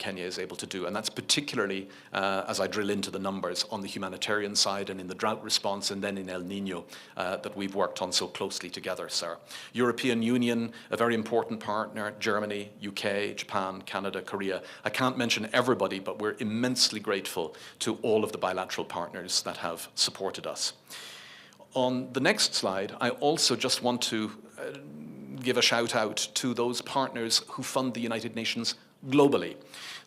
Kenya is able to do. And that's particularly, as I drill into the numbers, on the humanitarian side and in the drought response and then in El Nino that we've worked on so closely together, sir. European Union, a very important partner, Germany, UK, Japan, Canada, Korea. I can't mention everybody, but we're immensely grateful to all of the bilateral partners that have supported us. On the next slide, I also just want to give a shout out to those partners who fund the United Nations globally.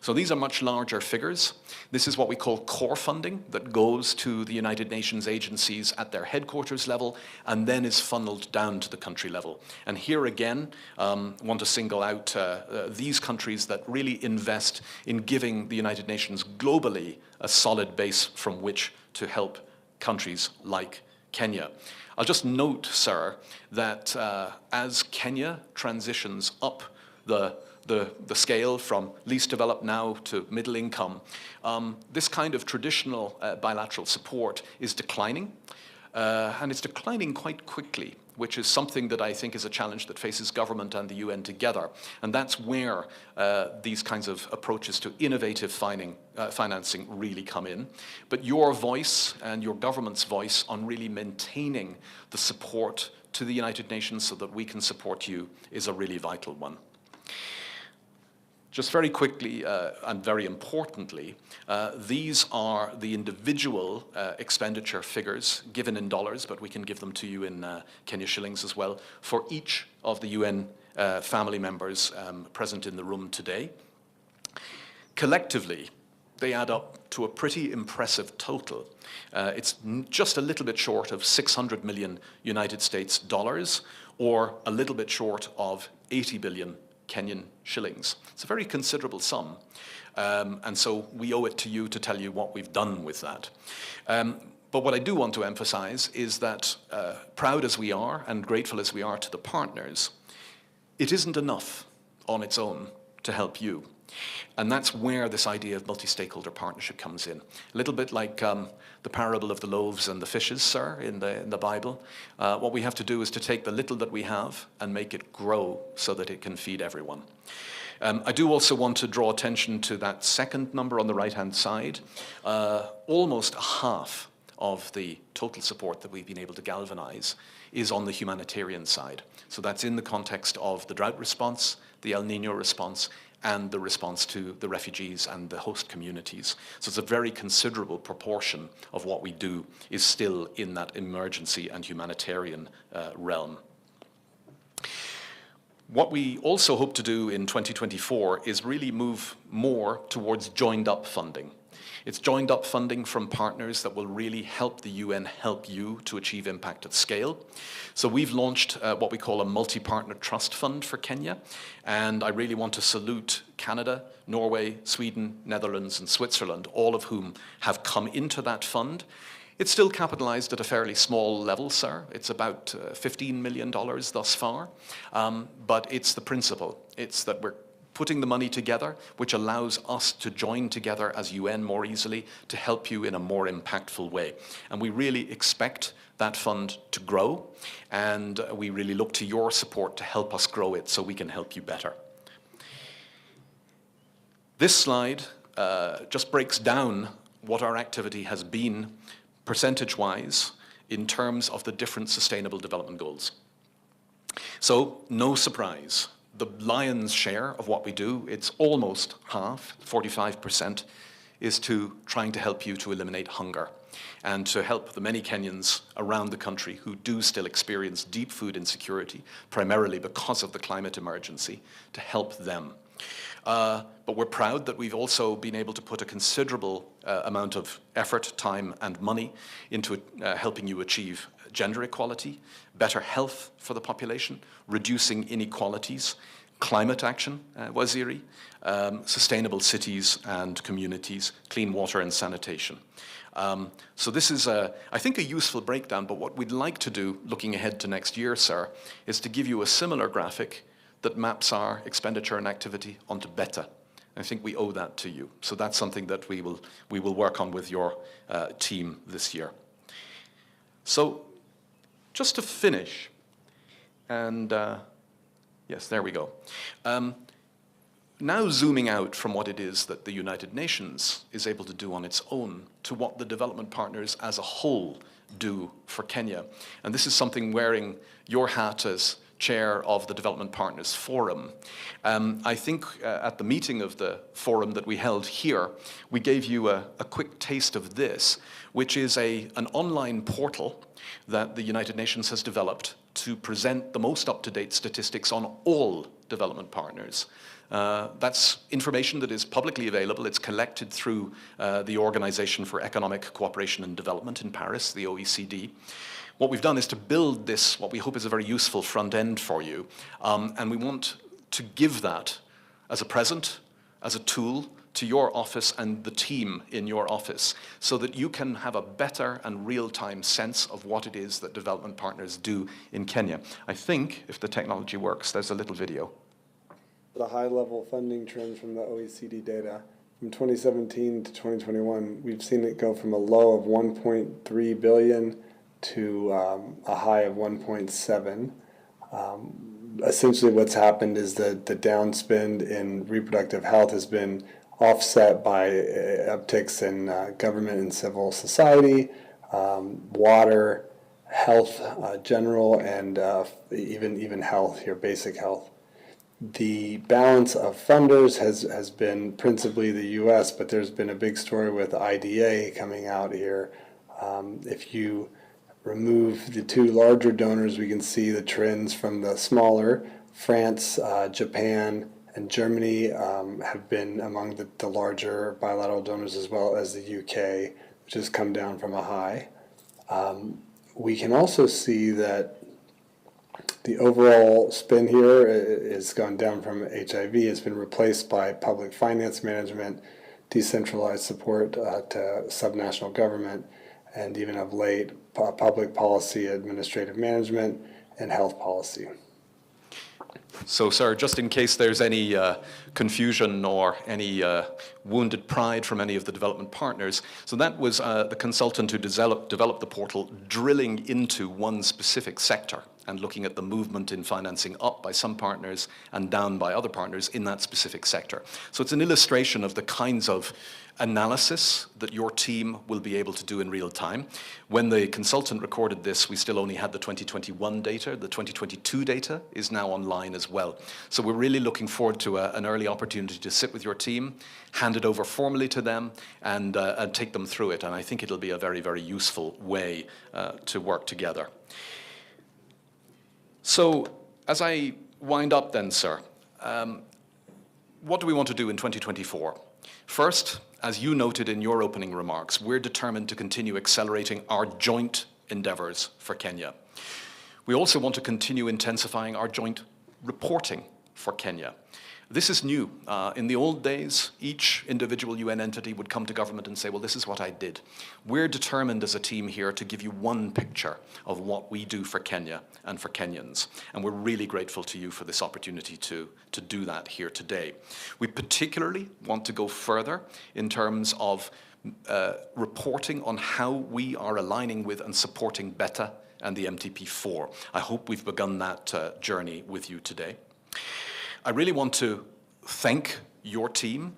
So these are much larger figures. This is what we call core funding that goes to the United Nations agencies at their headquarters level and then is funneled down to the country level. And here again, want to single out these countries that really invest in giving the United Nations globally a solid base from which to help countries like Kenya. I'll just note, sir, that as Kenya transitions up the scale from least developed now to middle income, this kind of traditional bilateral support is declining, and it's declining quite quickly, which is something that I think is a challenge that faces government and the UN together. And that's where these kinds of approaches to innovative financing really come in. But your voice and your government's voice on really maintaining the support to the United Nations so that we can support you is a really vital one. Just very quickly and very importantly, these are the individual expenditure figures given in dollars, but we can give them to you in Kenya shillings as well, for each of the UN family members present in the room today. Collectively, they add up to a pretty impressive total. It's just a little bit short of 600 million United States dollars, or a little bit short of 80 billion Kenyan shillings. It's a very considerable sum, and so we owe it to you to tell you what we've done with that. But what I do want to emphasize is that proud as we are and grateful as we are to the partners, it isn't enough on its own to help you. And that's where this idea of multi-stakeholder partnership comes in. A little bit like the parable of the loaves and the fishes, sir, in the Bible. What we have to do is to take the little that we have and make it grow so that it can feed everyone. I do also want to draw attention to that second number on the right-hand side. Almost half of the total support that we've been able to galvanize is on the humanitarian side. So that's in the context of the drought response, the El Nino response, and the response to the refugees and the host communities. So it's a very considerable proportion of what we do is still in that emergency and humanitarian realm. What we also hope to do in 2024 is really move more towards joined-up funding. It's joined-up funding from partners that will really help the UN help you to achieve impact at scale. So we've launched what we call a multi-partner trust fund for Kenya, and I really want to salute Canada, Norway, Sweden, Netherlands, and Switzerland, all of whom have come into that fund. It's still capitalized at a fairly small level, sir. It's about $15 million thus far, but it's the principle. It's that we're putting the money together, which allows us to join together as UN more easily to help you in a more impactful way. And we really expect that fund to grow, and we really look to your support to help us grow it so we can help you better. This slide just breaks down what our activity has been percentage-wise in terms of the different sustainable development goals. So, no surprise. The lion's share of what we do, it's almost half, 45%, is to trying to help you to eliminate hunger and to help the many Kenyans around the country who do still experience deep food insecurity, primarily because of the climate emergency, to help them. But we're proud that we've also been able to put a considerable amount of effort, time, and money into helping you achieve gender equality, better health for the population, reducing inequalities, climate action, Waziri, sustainable cities and communities, clean water and sanitation. So this is, I think, a useful breakdown, but what we'd like to do, looking ahead to next year, sir, is to give you a similar graphic that maps our expenditure and activity onto beta. I think we owe that to you. So that's something that we will work on with your team this year. So just to finish, and yes, there we go. now zooming out from what it is that the United Nations is able to do on its own to what the development partners as a whole do for Kenya. And this is something wearing your hat as chair of the Development Partners Forum. I think at the meeting of the forum that we held here, we gave you a quick taste of this, which is an online portal that the United Nations has developed to present the most up-to-date statistics on all development partners. That's information that is publicly available. It's collected through the Organization for Economic Cooperation and Development in Paris, the OECD. What we've done is to build this, what we hope is a very useful front end for you, and we want to give that as a present, as a tool to your office and the team in your office, so that you can have a better and real-time sense of what it is that development partners do in Kenya. I think, if the technology works, there's a little video. The high-level funding trends from the OECD data, from 2017 to 2021, we've seen it go from a low of 1.3 billion to a high of 1.7. Essentially what's happened is that the downspend in reproductive health has been offset by upticks in government and civil society, water, health general, and even health here, basic health. The balance of funders has been principally the U.S., but there's been a big story with IDA coming out here. If you remove the two larger donors, we can see the trends from the smaller. France, Japan, and Germany have been among the larger bilateral donors, as well as the UK, which has come down from a high. We can also see that the overall spend here is gone down from HIV. It's been replaced by public finance management, decentralized support to subnational government, and even of late, public policy, administrative management, and health policy. So, sir, just in case there's any confusion or any wounded pride from any of the development partners, so that was the consultant who developed the portal drilling into one specific sector and looking at the movement in financing up by some partners and down by other partners in that specific sector. So it's an illustration of the kinds of analysis that your team will be able to do in real time. When the consultant recorded this, we still only had the 2021 data. The 2022 data is now online as well. So we're really looking forward to an early opportunity to sit with your team, hand it over formally to them, and take them through it. And I think it'll be a very, very useful way to work together. So as I wind up then, sir, what do we want to do in 2024? First, as you noted in your opening remarks, we're determined to continue accelerating our joint endeavours for Kenya. We also want to continue intensifying our joint reporting for Kenya. This is new. In the old days, each individual UN entity would come to government and say, well, this is what I did. We're determined as a team here to give you one picture of what we do for Kenya and for Kenyans. And we're really grateful to you for this opportunity to do that here today. We particularly want to go further in terms of reporting on how we are aligning with and supporting BETA and the MTP4. I hope we've begun that journey with you today. I really want to thank your team,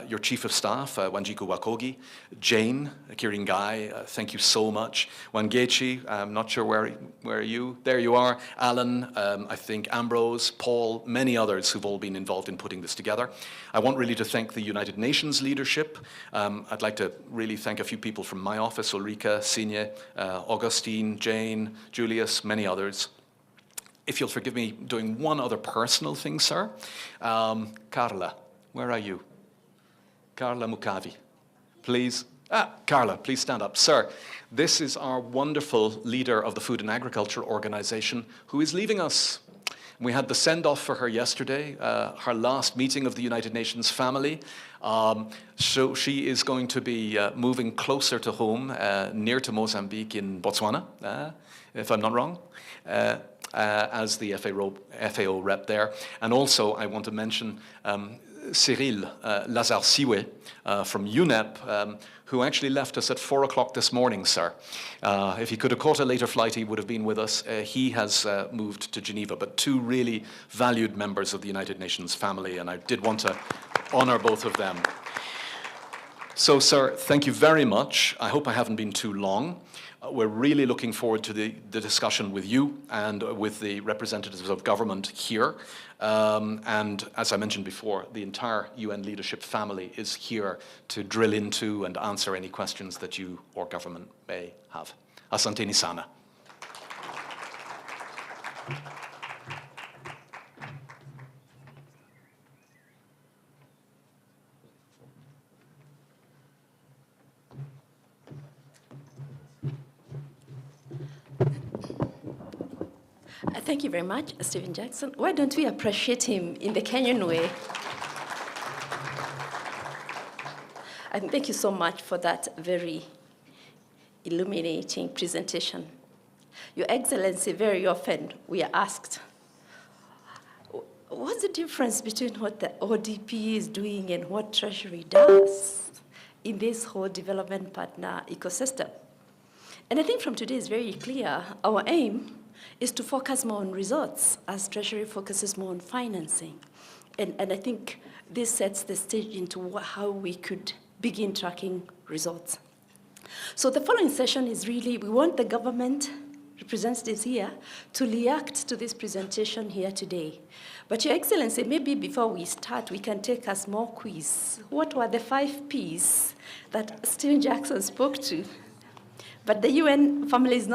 your Chief of Staff, Wanjiku Wakogi, Jane Kiringai, thank you so much. Wangechi, I'm not sure where are you? There you are. Alan, I think Ambrose, Paul, many others who've all been involved in putting this together. I want really to thank the United Nations leadership. I'd like to really thank a few people from my office, Ulrika, Sinye, Augustine, Jane, Julius, many others. If you'll forgive me doing one other personal thing, sir. Carla, where are you? Carla Mukavi, please. Carla, please stand up. Sir, this is our wonderful leader of the Food and Agriculture Organization who is leaving us. We had the send-off for her yesterday, her last meeting of the United Nations family. So she is going to be moving closer to home, near to Mozambique in Botswana, if I'm not wrong. As the FAO rep there. And also, I want to mention Cyril Lazare-Siwe from UNEP, who actually left us at 4 o'clock this morning, sir. If he could have caught a later flight, he would have been with us. He has moved to Geneva, but two really valued members of the United Nations family, and I did want to honor both of them. So, sir, thank you very much. I hope I haven't been too long. We're really looking forward to the discussion with you and with the representatives of government here. And as I mentioned before, the entire UN leadership family is here to drill into and answer any questions that you or government may have. Asanteni sana. Thank you very much, Stephen Jackson. Why don't we appreciate him in the Kenyan way? And thank you so much for that very illuminating presentation. Your Excellency, very often we are asked, what's the difference between what the ODP is doing and what Treasury does in this whole development partner ecosystem? And I think from today is very clear, our aim is to focus more on results as Treasury focuses more on financing. And I think this sets the stage into how we could begin tracking results. So the following session is really, we want the government representatives here to react to this presentation here today. But Your Excellency, maybe before we start, we can take a small quiz. What were the 5 Ps that Stephen Jackson spoke to? But the UN family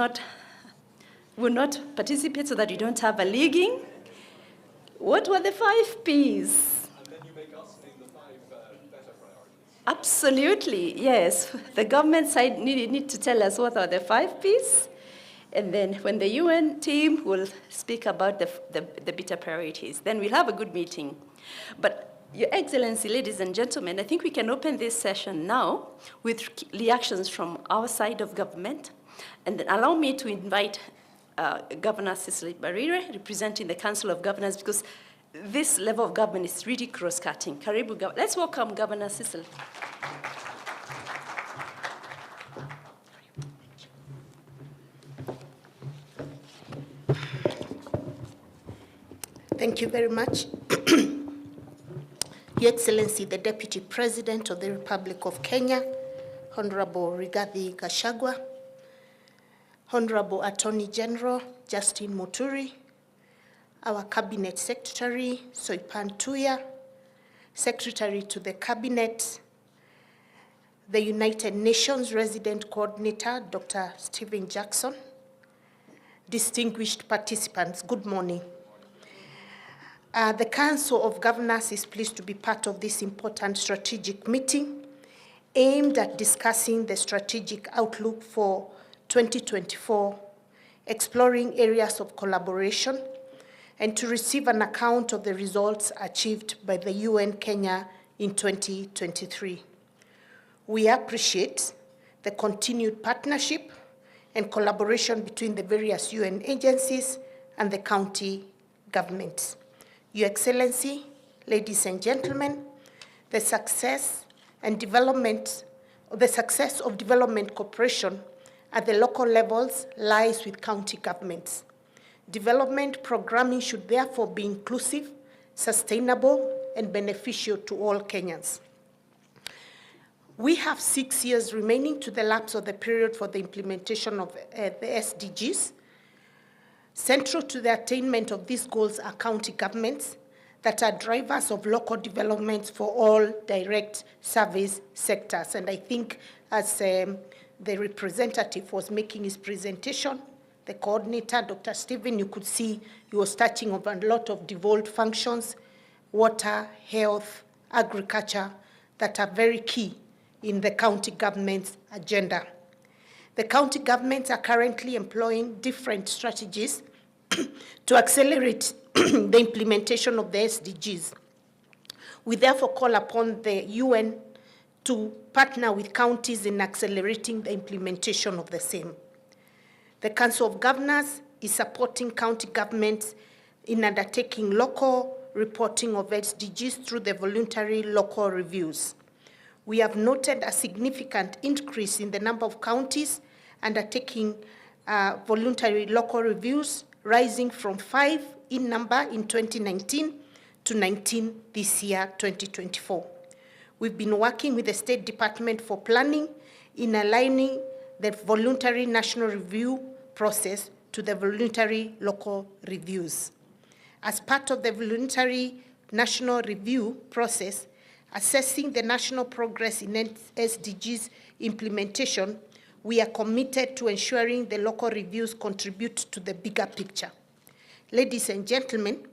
will not participate so that you don't have a leaguing. What were the 5 Ps? And then you make us name the 5 better priorities. Absolutely, yes. The government side need to tell us what are the 5 Ps. And then when the UN team will speak about the better priorities, then we'll have a good meeting. But Your Excellency, ladies and gentlemen, I think we can open this session now with reactions from our side of government. And then allow me to invite Governor Cecily Barire, representing the Council of Governors, because this level of government is really cross-cutting. Karibu, let's welcome Governor Cecily. Thank you very much. Your Excellency, the Deputy President of the Republic of Kenya, Honorable Rigathi Gachagua, Honorable Attorney General Justin Muturi, our Cabinet Secretary, Soipan Tuya, Secretary to the Cabinet, the United Nations Resident Coordinator, Dr. Stephen Jackson, distinguished participants, good morning. The Council of Governors is pleased to be part of this important strategic meeting aimed at discussing the strategic outlook for 2024, exploring areas of collaboration, and to receive an account of the results achieved by the UN Kenya in 2023. We appreciate the continued partnership and collaboration between the various UN agencies and the county governments. Your Excellency, ladies and gentlemen, the success of development cooperation at the local levels lies with county governments. Development programming should therefore be inclusive, sustainable, and beneficial to all Kenyans. We have 6 years remaining to the lapse of the period for the implementation of the SDGs. Central to the attainment of these goals are county governments that are drivers of local development for all direct service sectors. And I think as the representative was making his presentation, the coordinator, Dr. Stephen, you could see he was touching on a lot of devolved functions, water, health, agriculture, that are very key in the county government's agenda. The county governments are currently employing different strategies to accelerate the implementation of the SDGs. We therefore call upon the UN to partner with counties in accelerating the implementation of the same. The Council of Governors is supporting county governments in undertaking local reporting of SDGs through the voluntary local reviews. We have noted a significant increase in the number of counties undertaking voluntary local reviews, rising from 5 in number in 2019 to 19 this year, 2024. We've been working with the State Department for Planning in aligning the voluntary national review process to the voluntary local reviews. As part of the voluntary national review process, assessing the national progress in SDGs implementation, we are committed to ensuring the local reviews contribute to the bigger picture. Ladies and gentlemen,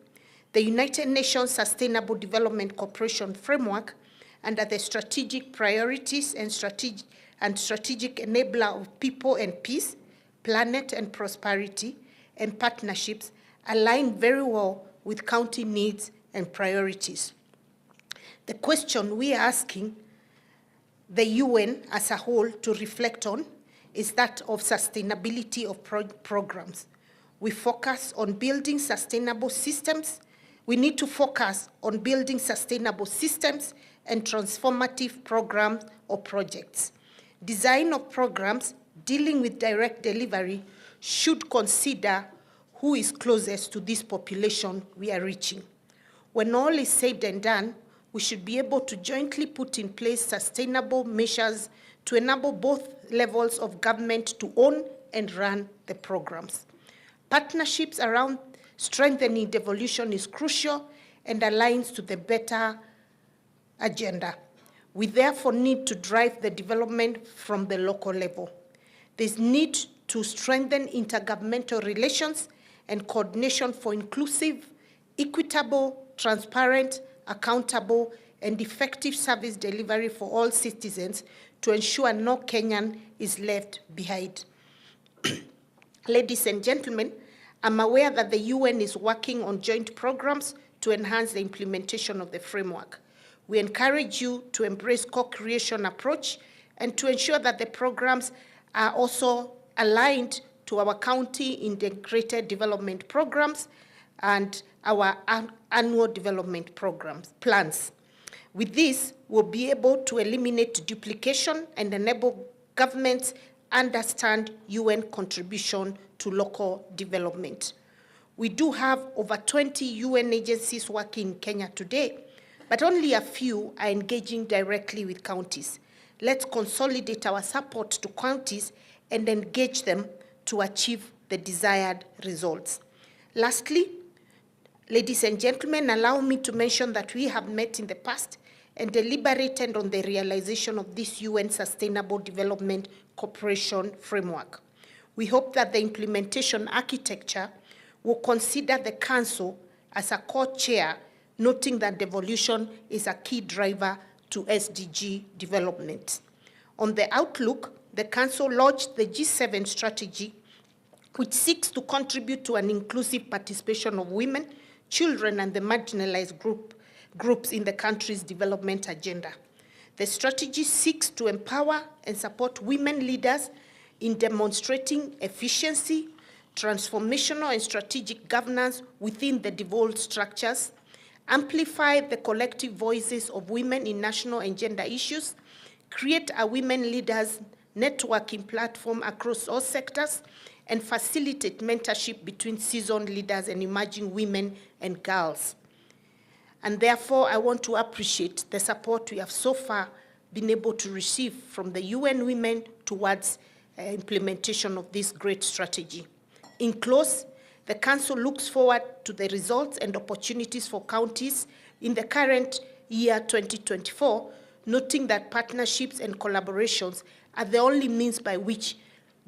the United Nations Sustainable Development Cooperation Framework, under the strategic priorities and strategic enabler of people and peace, planet and prosperity, and partnerships, align very well with county needs and priorities. The question we are asking the UN as a whole to reflect on is that of sustainability of programs. We focus on building sustainable systems. We need to focus on building sustainable systems and transformative programs or projects. Design of programs dealing with direct delivery should consider who is closest to this population we are reaching. When all is said and done, we should be able to jointly put in place sustainable measures to enable both levels of government to own and run the programs. Partnerships around strengthening devolution is crucial and aligns to the better agenda. We therefore need to drive the development from the local level. There's need to strengthen intergovernmental relations and coordination for inclusive, equitable, transparent, accountable, and effective service delivery for all citizens to ensure no Kenyan is left behind. Ladies and gentlemen, I'm aware that the UN is working on joint programs to enhance the implementation of the framework. We encourage you to embrace co-creation approach and to ensure that the programs are also aligned to our county integrated development programs and our annual development plans. With this, we'll be able to eliminate duplication and enable governments understand UN contribution to local development. We do have over 20 UN agencies working in Kenya today, but only a few are engaging directly with counties. Let's consolidate our support to counties and engage them to achieve the desired results. Lastly, ladies and gentlemen, allow me to mention that we have met in the past and deliberated on the realization of this UN Sustainable Development Cooperation Framework. We hope that the implementation architecture will consider the Council as a co-chair, noting that devolution is a key driver to SDG development. On the outlook, the Council launched the G7 strategy, which seeks to contribute to an inclusive participation of women, children, and the marginalized groups in the country's development agenda. The strategy seeks to empower and support women leaders in demonstrating efficiency, transformational and strategic governance within the devolved structures, amplify the collective voices of women in national and gender issues, create a women leaders networking platform across all sectors, and facilitate mentorship between seasoned leaders and emerging women and girls. And therefore, I want to appreciate the support we have so far been able to receive from the UN Women towards implementation of this great strategy. In close, the Council looks forward to the results and opportunities for counties in the current year 2024, noting that partnerships and collaborations are the only means by which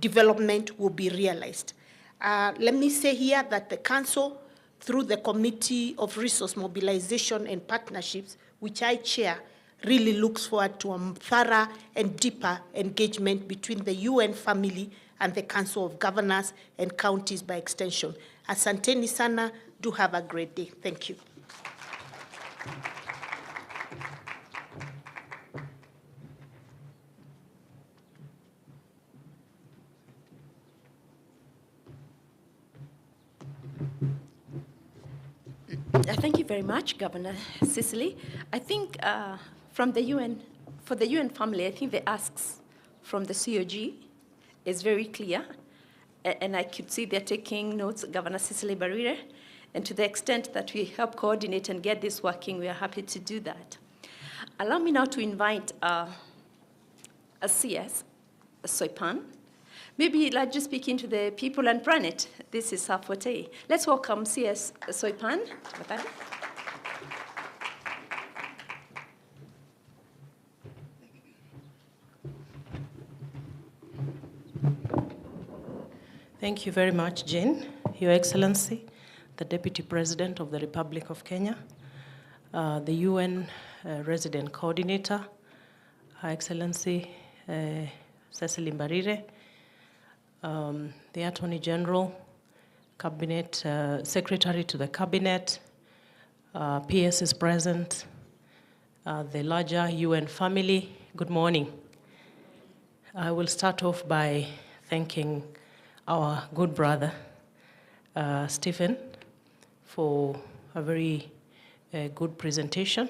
development will be realized. Let me say here that the Council, through the Committee of Resource Mobilization and Partnerships, which I chair, really looks forward to a thorough and deeper engagement between the UN family and the Council of Governors and counties by extension. Asanteni sana, do have a great day. Thank you. Thank you very much, Governor Cicely. I think from the UN, for the UN family, I think the asks from the COG is very clear, and I could see they're taking notes, Governor Cicely Barire, and to the extent that we help coordinate and get this working, we are happy to do that. Allow me now to invite a CS, a Soipan. Maybe like just speaking to the people and planet. This is her forte. Let's welcome CS Soipan. Thank you very much, Jane. Your Excellency, the Deputy President of the Republic of Kenya, the UN Resident Coordinator, Her Excellency Cecily Mbarire, the Attorney General, Cabinet Secretary to the Cabinet, PS is present, the larger UN family, good morning. I will start off by thanking our good brother, Stephen, for a very good presentation,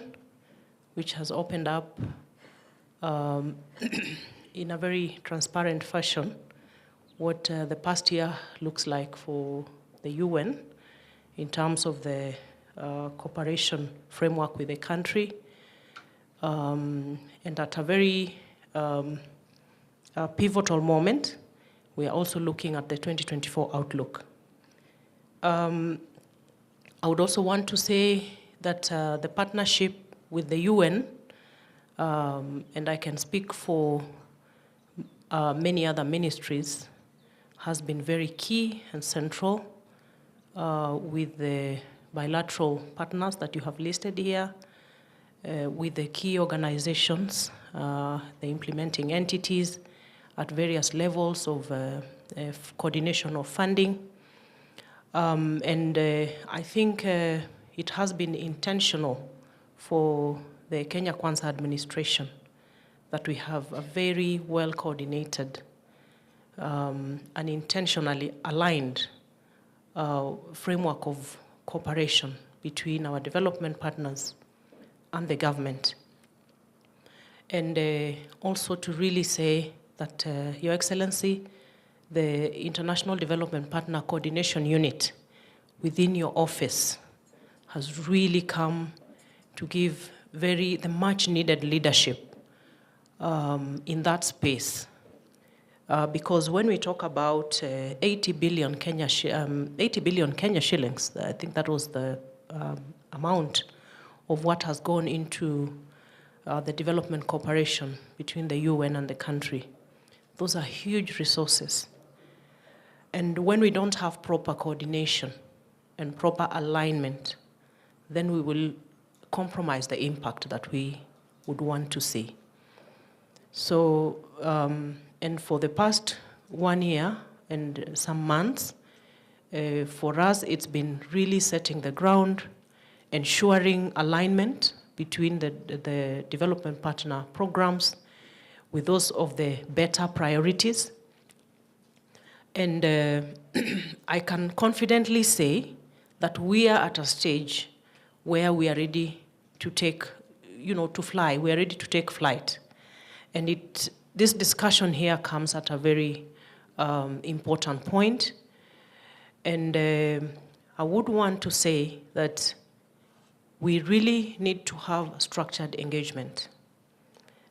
which has opened up in a very transparent fashion what the past year looks like for the UN in terms of the cooperation framework with the country, and at a very pivotal moment, we are also looking at the 2024 outlook. I would also want to say that the partnership with the UN, and I can speak for many other ministries, has been very key and central with the bilateral partners that you have listed here, with the key organizations, the implementing entities at various levels of coordination of funding. And I think it has been intentional for the Kenya Kwanza administration that we have a very well coordinated and intentionally aligned framework of cooperation between our development partners and the government. And also to really say that, Your Excellency, the International Development Partner Coordination Unit within your office has really come to give the much needed leadership in that space. Because when we talk about 80 billion Kenya shillings, I think that was the amount of what has gone into the development cooperation between the UN and the country. Those are huge resources. And when we don't have proper coordination and proper alignment, then we will compromise the impact that we would want to see. So, and for the past 1 year and some months, for us, it's been really setting the ground, ensuring alignment between the development partner programs with those of the better priorities. And I can confidently say that we are at a stage where we are ready to take, to fly. We are ready to take flight. And this discussion here comes at a very important point. And I would want to say that we really need to have structured engagement.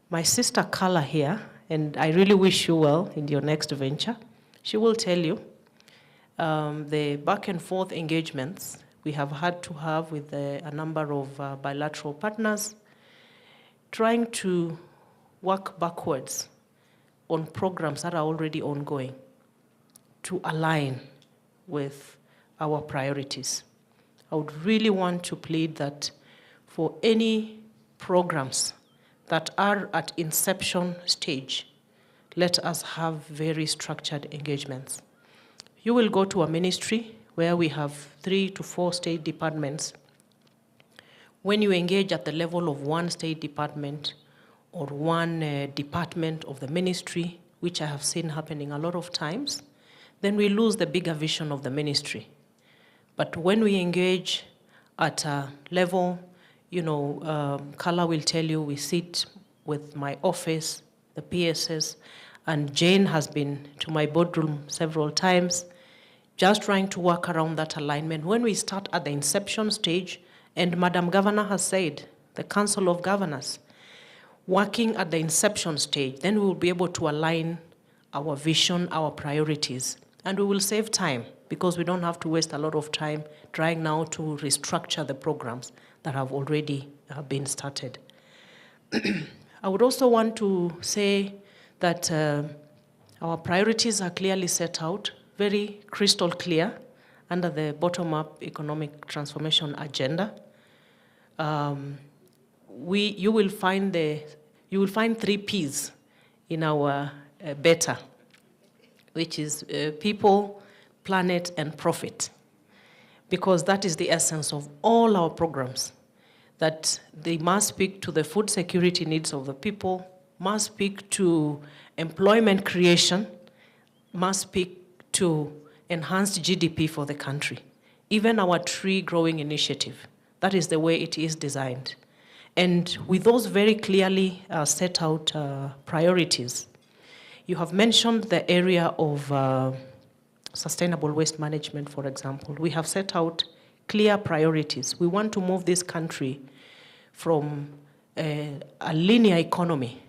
My sister Carla here, and I really wish you well in your next venture, she will tell you the back and forth engagements we have had to have with a number of bilateral partners, trying to work backwards on programs that are already ongoing to align with our priorities. I would really want to plead that for any programs that are at inception stage, let us have very structured engagements. You will go to a ministry where we have 3 to 4 state departments. When you engage at the level of one state department or one department of the ministry, which I have seen happening a lot of times, then we lose the bigger vision of the ministry. But when we engage at a level, Carla will tell you, we sit with my office, the PSS, and Jane has been to my boardroom several times, just trying to work around that alignment. When we start at the inception stage, and Madam Governor has said, the Council of Governors, working at the inception stage, then we will be able to align our vision, our priorities, and we will save time because we don't have to waste a lot of time trying now to restructure the programs that have already been started. I would also want to say that our priorities are clearly set out, very crystal clear, under the bottom-up economic transformation agenda. You will find 3 Ps in our beta, which is people, planet, and profit, because that is the essence of all our programs, that they must speak to the food security needs of the people, must speak to employment creation, must speak to enhanced GDP for the country. Even our tree growing initiative, that is the way it is designed. And with those very clearly set out priorities, you have mentioned the area of sustainable waste management, for example. We have set out clear priorities. We want to move this country from a linear economy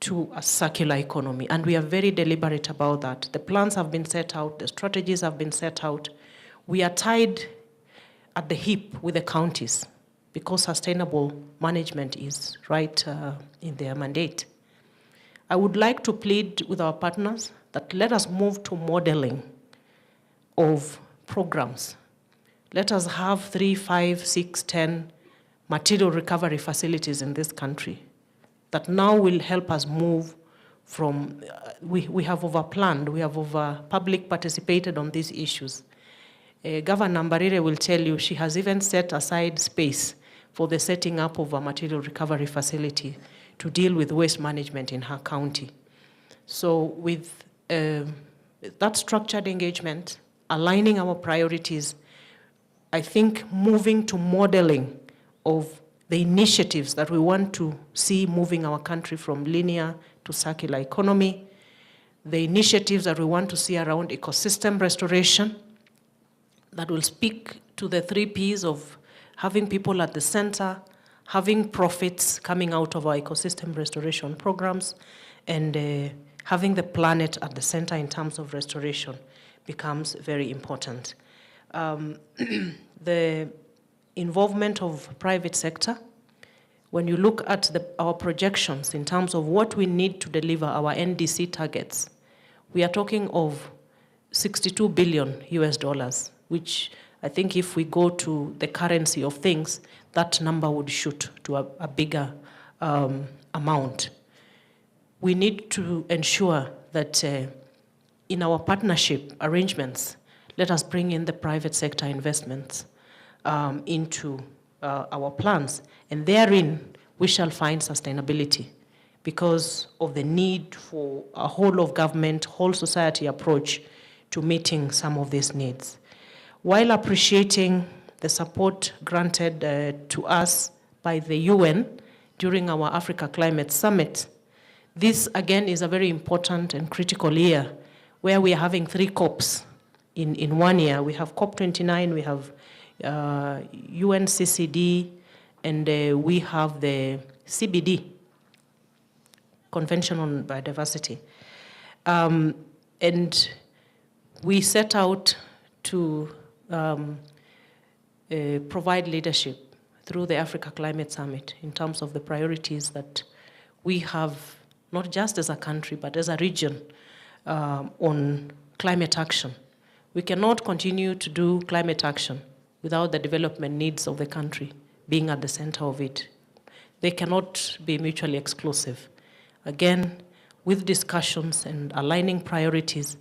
to a circular economy, and we are very deliberate about that. The plans have been set out, the strategies have been set out. We are tied at the hip with the counties because sustainable management is right in their mandate. I would like to plead with our partners that let us move to modeling of programs. Let us have 3, 5, 6, 10 material recovery facilities in this country that now will help us move from, we have over-planned, we have over-public participated on these issues. Governor Mbarire will tell you she has even set aside space for the setting up of a material recovery facility to deal with waste management in her county. So with that structured engagement, aligning our priorities, I think moving to modeling of the initiatives that we want to see moving our country from linear to circular economy, the initiatives that we want to see around ecosystem restoration that will speak to the 3 Ps of having people at the center, having profits coming out of our ecosystem restoration programs, and having the planet at the center in terms of restoration becomes very important. The involvement of private sector, when you look at our projections in terms of what we need to deliver our NDC targets, we are talking of $62 billion US, which I think if we go to the currency of things, that number would shoot to a bigger amount. We need to ensure that in our partnership arrangements, let us bring in the private sector investments into our plans. And therein, we shall find sustainability because of the need for a whole of government, whole society approach to meeting some of these needs. While appreciating the support granted to us by the UN during our Africa Climate Summit, this again is a very important and critical year where we are having 3 COPs in 1 year. We have COP29, we have UNCCD, and we have the CBD, Convention on Biodiversity. And we set out to provide leadership through the Africa Climate Summit in terms of the priorities that we have, not just as a country, but as a region on climate action. We cannot continue to do climate action without the development needs of the country being at the center of it. They cannot be mutually exclusive. Again, with discussions and aligning priorities,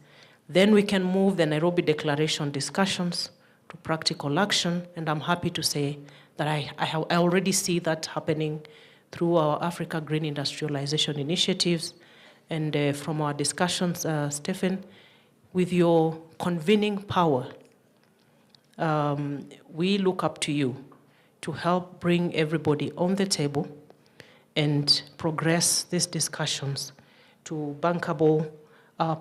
then we can move the Nairobi Declaration discussions to practical action, and I'm happy to say that I already see that happening through our Africa Green Industrialization initiatives, and from our discussions, Stephen, with your convening power, we look up to you to help bring everybody on the table and progress these discussions to bankable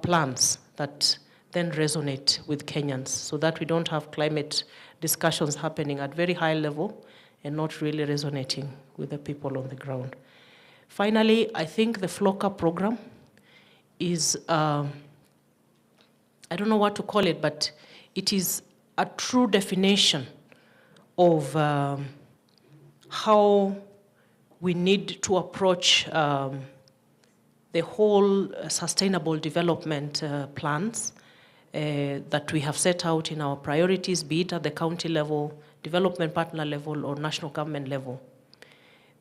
plans that then resonate with Kenyans, so that we don't have climate discussions happening at very high level and not really resonating with the people on the ground. Finally, I think the FLOCA program is, I don't know what to call it, but it is a true definition of how we need to approach the whole sustainable development plans that we have set out in our priorities, be it at the county level, development partner level, or national government level.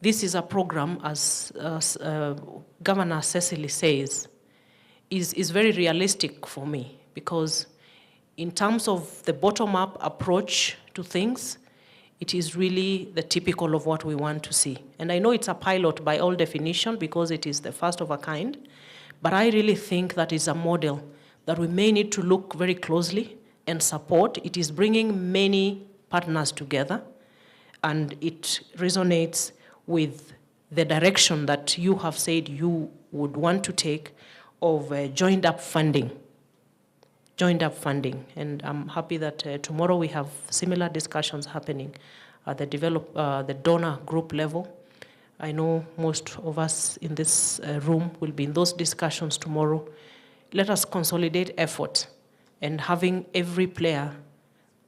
This is a program, as Governor Cecily says, is very realistic for me, because in terms of the bottom-up approach to things, it is really the typical of what we want to see. And I know it's a pilot by all definition because it is the first of a kind, but I really think that is a model that we may need to look very closely and support. It is bringing many partners together, and it resonates with the direction that you have said you would want to take of joined up funding. And I'm happy that tomorrow we have similar discussions happening at the donor group level. I know most of us in this room will be in those discussions tomorrow. Let us consolidate effort and having every player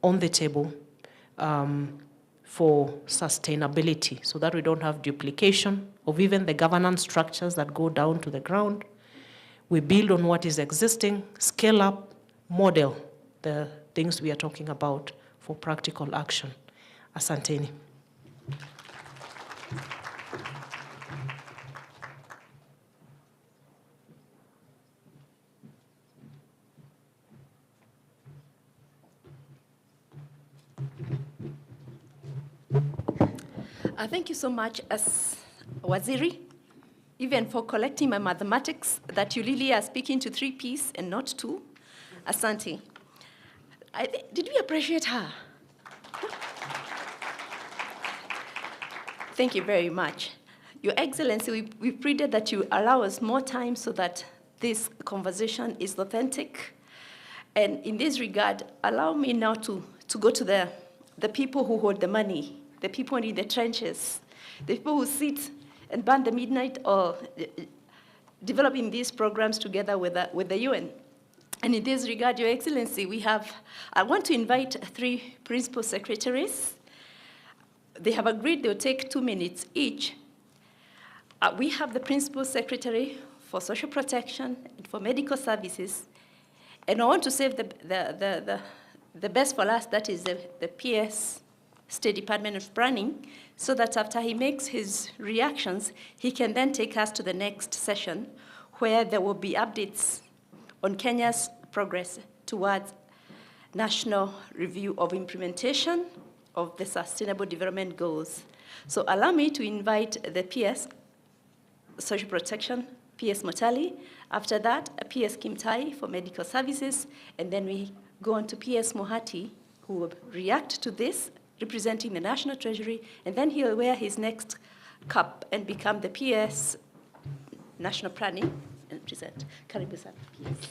on the table for sustainability, so that we don't have duplication of even the governance structures that go down to the ground. We build on what is existing, scale up, model the things we are talking about for practical action. Asanteni. Thank you so much, as Waziri, even for collecting my mathematics, that you really are speaking to 3 Ps and not 2. Asante. Did we appreciate her? Thank you very much. Your Excellency, we pleaded that you allow us more time so that this conversation is authentic. And in this regard, allow me now to go to the people who hold the money, the people in the trenches, the people who sit and burn the midnight or developing these programs together with the UN. And in this regard, Your Excellency, I want to invite 3 principal secretaries. They have agreed they'll take 2 minutes each. We have the principal secretary for social protection and for medical services. And I want to save the best for last, that is the PS, State Department of Planning, so that after he makes his reactions, he can then take us to the next session where there will be updates on Kenya's progress towards national review of implementation of the Sustainable Development Goals. So allow me to invite the PS, Social Protection, PS Motali. After that, PS Kimtai for Medical Services, and then we go on to PS Mohati, who will react to this, representing the National Treasury, and then he'll wear his next cap and become the PS National Planning and present. Karibu sana, PS.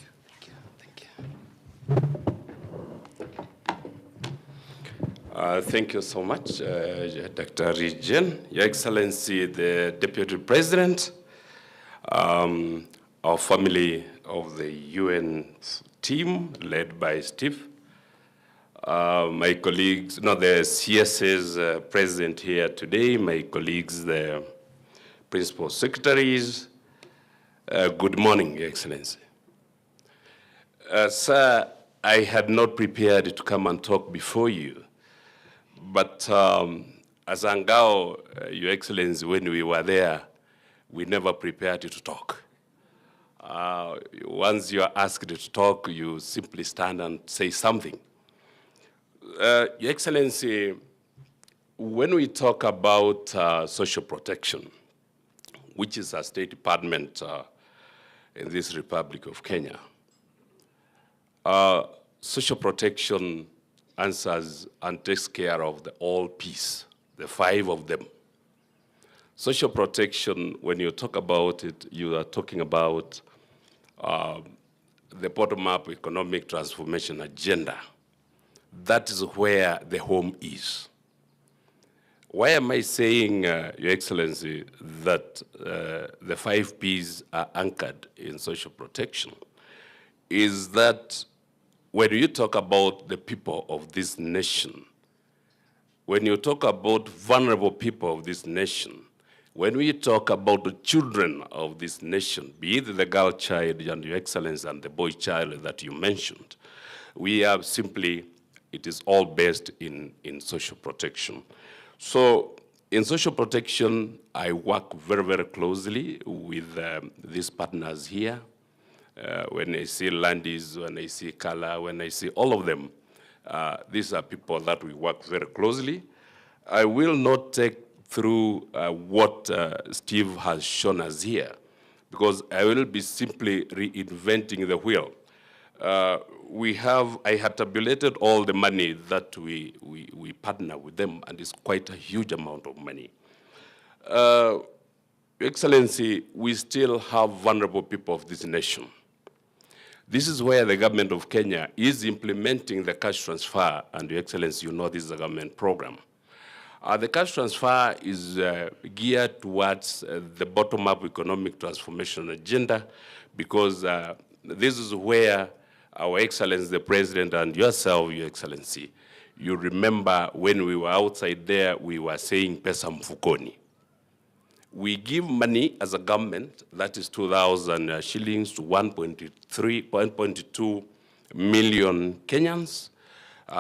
Thank you so much, Dr. Regine, Your Excellency, the Deputy President, our family of the UN team led by Steve, my colleagues, the CSAs present here today, my colleagues, the principal secretaries. Good morning, Your Excellency. Sir, I had not prepared to come and talk before you, but as Angao, Your Excellency, when we were there, we never prepared to talk. Once you are asked to talk, you simply stand and say something. Your Excellency, when we talk about social protection, which is a State Department in this Republic of Kenya, social protection answers and takes care of the all P's, the 5 of them. Social protection, when you talk about it, you are talking about the bottom-up economic transformation agenda. That is where the home is. Why am I saying, Your Excellency, that the 5 P's are anchored in social protection? Is that when you talk about the people of this nation, when you talk about vulnerable people of this nation, when we talk about the children of this nation, be it the girl child and Your Excellency and the boy child that you mentioned, we are simply, it is all based in social protection. So in social protection, I work very, very closely with these partners here. When I see Landis, when I see Kala, when I see all of them, these are people that we work very closely. I will not take through what Steve has shown us here, because I will be simply reinventing the wheel. I had tabulated all the money that we partner with them, and it's quite a huge amount of money. Your Excellency, we still have vulnerable people of this nation. This is where the government of Kenya is implementing the cash transfer, and Your Excellency, you know this is a government program. The cash transfer is geared towards the bottom-up economic transformation agenda, because this is where Our Excellency, the President, and yourself, Your Excellency, you remember when we were outside there, we were saying pesa mfukoni. We give money as a government, that is 2,000 shillings to 1.2 million Kenyans.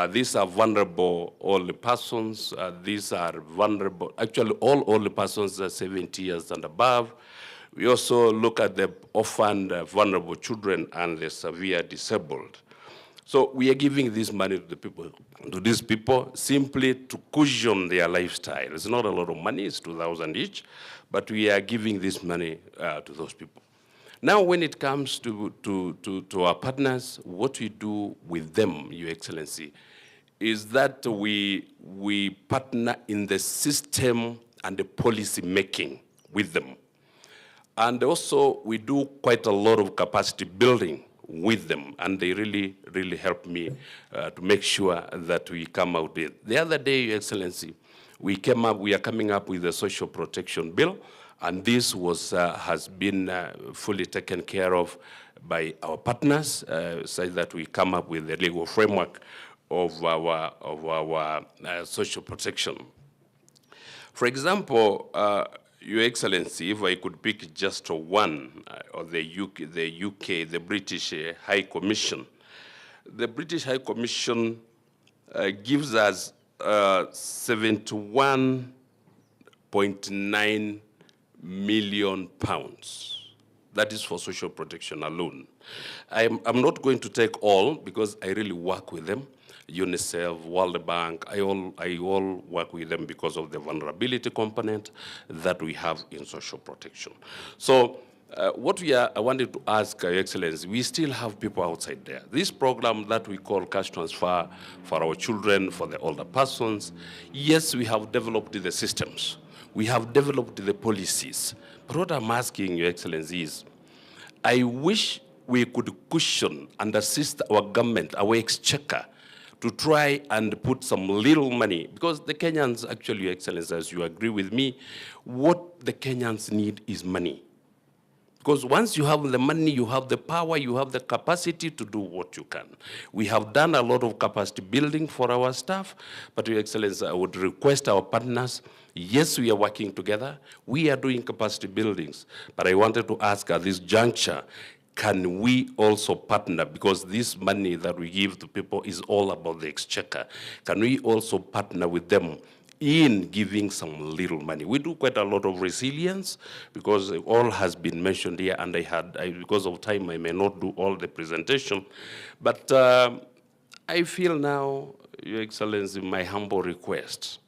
These are vulnerable older persons. These are vulnerable, actually all older persons are 70 years and above. We also look at the orphaned vulnerable children and the severe disabled. So we are giving this money to these people simply to cushion their lifestyle. It's not a lot of money, it's 2,000 each, but we are giving this money to those people. Now, when it comes to our partners, what we do with them, Your Excellency, is that we partner in the system and the policy making with them. And also, we do quite a lot of capacity building with them, and they really, really help me to make sure that we come out with. The other day, Your Excellency, we are coming up with a social protection bill, and this has been fully taken care of by our partners, so that we come up with a legal framework of our social protection. For example, Your Excellency, if I could pick just one of the UK, the British High Commission. The British High Commission gives us 71.9 million pounds. That is for social protection alone. I'm not going to take all, because I really work with them. UNICEF, World Bank, I all work with them because of the vulnerability component that we have in social protection. So I wanted to ask, Your Excellency, we still have people outside there. This program that we call cash transfer for our children, for the older persons, yes, we have developed the systems. We have developed the policies. But what I'm asking, Your Excellency, is I wish we could cushion and assist our government, our exchequer, to try and put some little money, because the Kenyans, actually, Your Excellency, as you agree with me, what the Kenyans need is money. Because once you have the money, you have the power, you have the capacity to do what you can. We have done a lot of capacity building for our staff, but Your Excellency, I would request our partners, yes, we are working together, we are doing capacity buildings, but I wanted to ask at this juncture, can we also partner, because this money that we give to people is all about the exchequer. Can we also partner with them in giving some little money? We do quite a lot of resilience, because all has been mentioned here, and because of time, I may not do all the presentation. But I feel now, Your Excellency, my humble request,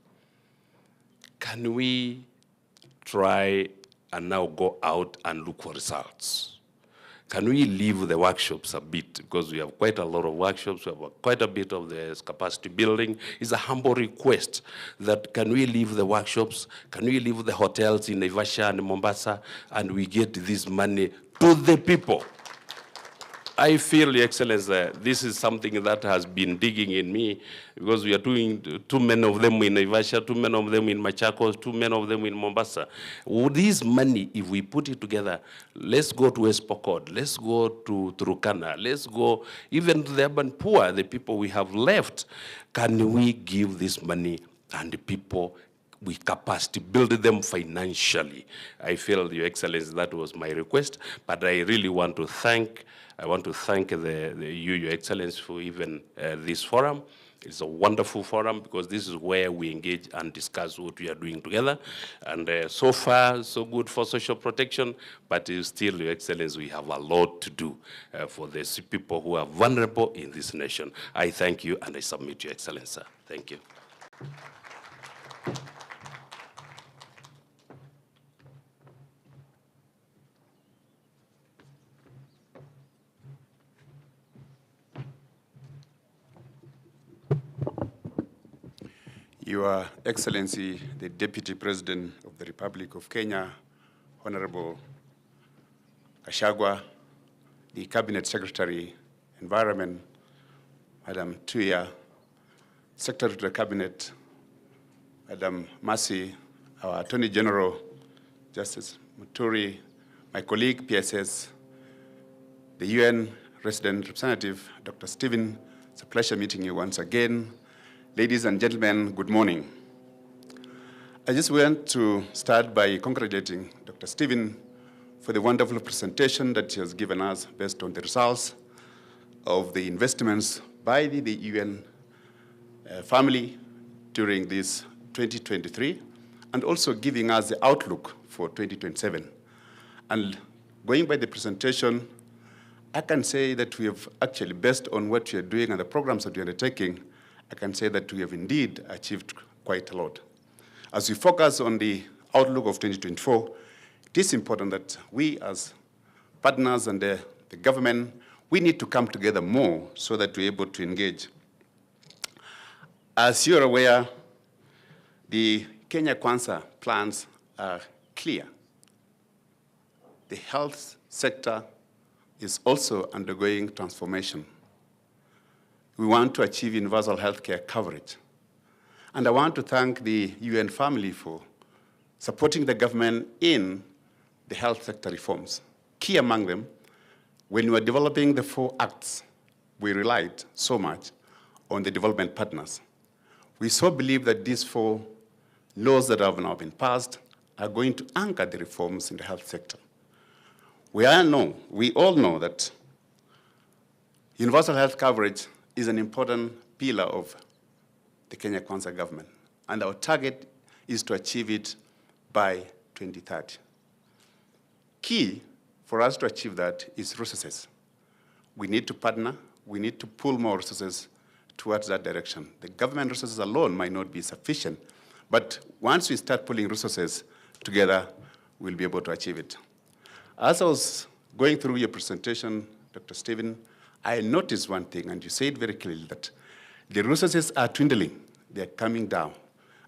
can we try and now go out and look for results? can we leave the workshops a bit? Because we have quite a lot of workshops, we have quite a bit of the capacity building. It's a humble request that can we leave the workshops, can we leave the hotels in Naivasha and Mombasa, and we get this money to the people. I feel, Your Excellency, this is something that has been digging in me because we are doing too many of them in Naivasha, too many of them in Machakos, too many of them in Mombasa. With this money, if we put it together, let's go to West Pokot, let's go to Turkana, let's go even to the urban poor, the people we have left. Can we give this money and the people we capacity, build them financially? I feel, Your Excellency, that was my request, but I really want to thank you, Your Excellency, for even this forum. It's a wonderful forum because this is where we engage and discuss what we are doing together. And so far, so good for social protection, but still, Your Excellency, we have a lot to do for these people who are vulnerable in this nation. I thank you and I submit, Your Excellency. Thank you. Your Excellency, the Deputy President of the Republic of Kenya, Honorable Gachagua, the Cabinet Secretary, Environment, Madam Tuya, Secretary to the Cabinet, Madam Masi, our Attorney General, Justice Muturi, my colleague, PSS, the UN Resident Representative, Dr. Stephen. It's a pleasure meeting you once again. Ladies and gentlemen, good morning. I just want to start by congratulating Dr. Stephen for the wonderful presentation that he has given us based on the results of the investments by the UN family during this 2023, and also giving us the outlook for 2027. And going by the presentation, I can say that we have actually, based on what we are doing and the programs that we are undertaking, I can say that we have indeed achieved quite a lot. As we focus on the outlook of 2024, it is important that we as partners and the government, we need to come together more so that we're able to engage. As you're aware, the Kenya Kwanza plans are clear. The health sector is also undergoing transformation. We want to achieve universal healthcare coverage. And I want to thank the UN family for supporting the government in the health sector reforms. Key among them, when we were developing the 4 acts, we relied so much on the development partners. We so believe that these 4 laws that have now been passed are going to anchor the reforms in the health sector. We all know that universal health coverage is an important pillar of the Kenya Kwanza government, and our target is to achieve it by 2030. Key for us to achieve that is resources. We need to partner, we need to pull more resources towards that direction. The government resources alone might not be sufficient, but once we start pulling resources together, we'll be able to achieve it. As I was going through your presentation, Dr. Stephen, I noticed one thing, and you said very clearly that the resources are dwindling, they're coming down,